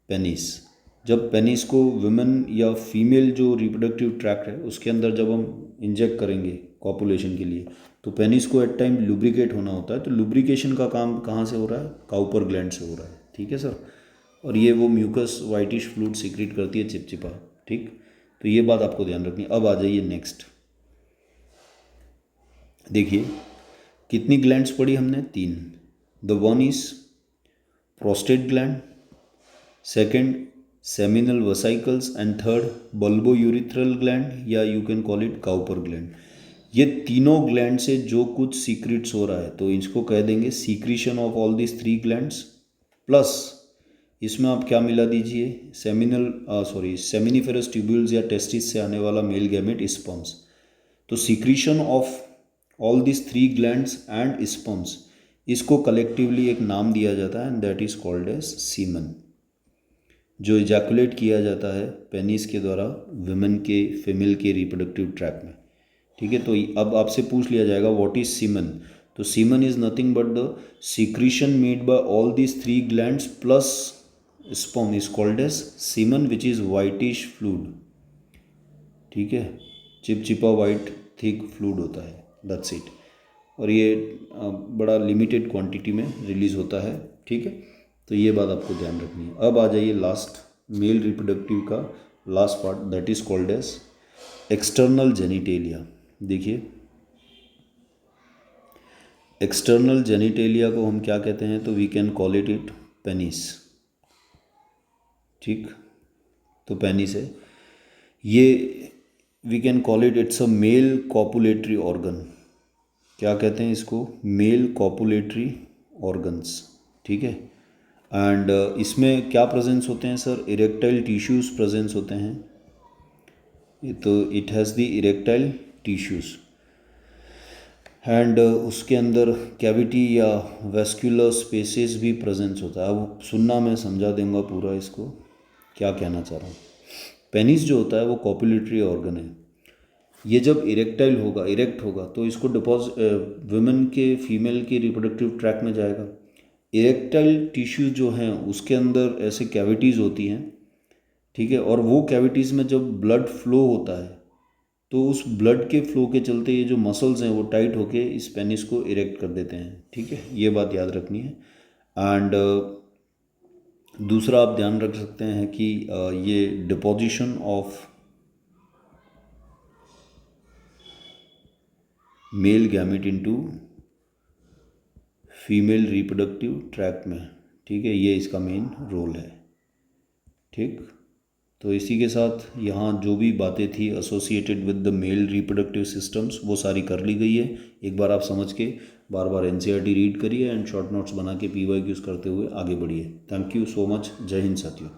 पेनिस, जब पेनिस को वुमेन या फीमेल जो रिप्रोडक्टिव ट्रैक्ट है उसके अंदर जब हम इंजेक्ट करेंगे कॉपुलेशन के लिए, तो पेनिस को एट टाइम लुब्रिकेट होना होता है। तो लुब्रिकेशन का काम कहाँ से हो रहा है, काउपर ग्लैंड से हो रहा है। ठीक है सर। और ये वो म्यूकस वाइटिश फ्लूइड सीक्रेट करती है चिपचिपा। ठीक, तो ये बात आपको ध्यान रखनी है। अब आ जाइए नेक्स्ट, देखिए कितनी ग्लैंड्स पढ़ी हमने, 3। The one is prostate gland, second seminal vesicles and third bulbourethral gland या you can call it Cowper gland. ये तीनों ग्लैंड से जो कुछ सीक्रेट्स हो रहा है तो इसको कह देंगे secretion of all this 3 glands, plus इसमें आप क्या मिला दीजिए, सेमिनिफेरस ट्यूब्यूल्स या टेस्टिस से आने वाला मेल गैमेट स्पर्म्स। तो secretion of all this 3 glands and sperms, इसको कलेक्टिवली एक नाम दिया जाता है and that is called as semen, जो इजैकुलेट किया जाता है पेनिस के द्वारा विमेन के फीमेल के रिप्रोडक्टिव ट्रैक्ट में। ठीक है, तो अब आपसे पूछ लिया जाएगा व्हाट इज सीमन, तो semen is nothing but the secretion made by all this 3 glands plus sperm is called as semen which is whitish fluid. ठीक है, चिपचिपा वाइट थिक फ्लूइड होता है, दैट्स इट। और ये बड़ा लिमिटेड क्वांटिटी में रिलीज होता है। ठीक है, तो ये बात आपको ध्यान रखनी है। अब आ जाइए लास्ट मेल रिप्रोडक्टिव का last part, that is called as external genitalia. देखिए एक्सटर्नल जेनिटेलिया को हम क्या कहते हैं, तो we can call it penis. ठीक, तो पेनिस है ये, we can call it's a male copulatory organ. क्या कहते हैं इसको, मेल कॉपुलेटरी ऑर्गन्स। ठीक है, एंड इसमें क्या प्रेजेंस होते हैं सर, इरेक्टाइल टिश्यूज़ प्रेजेंस होते हैं। तो it has the erectile tissues and उसके अंदर कैविटी या वेस्क्यूलर स्पेसेस भी प्रेजेंस होता है। अब सुनना, मैं समझा दूंगा पूरा इसको क्या कहना चाह रहा हूँ। पेनिस जो होता है वो कॉपुलेटरी ऑर्गन है। ये जब इरेक्टाइल होगा, इरेक्ट होगा, तो इसको वुमेन के फीमेल के रिप्रोडक्टिव ट्रैक में जाएगा। इरेक्टाइल टिश्यूज जो हैं उसके अंदर ऐसे कैविटीज़ होती हैं। ठीक है, और वो कैविटीज़ में जब ब्लड फ्लो होता है तो उस ब्लड के फ्लो के चलते ये जो मसल्स हैं वो टाइट होके इस पेनिस को इरेक्ट कर देते हैं। ठीक है, ये बात याद रखनी है। एंड दूसरा आप ध्यान रख सकते हैं कि ये deposition of male gamete into female reproductive tract में। ठीक है, ये इसका मेन रोल है। ठीक, तो इसी के साथ यहाँ जो भी बातें थी associated with the male reproductive systems वो सारी कर ली गई है। एक बार आप समझ के बार बार एनसीईआरटी रीड करिए एंड शॉर्ट नोट्स बना के PYQs करते हुए आगे बढ़िए। Thank you so much. जय हिंद साथियों।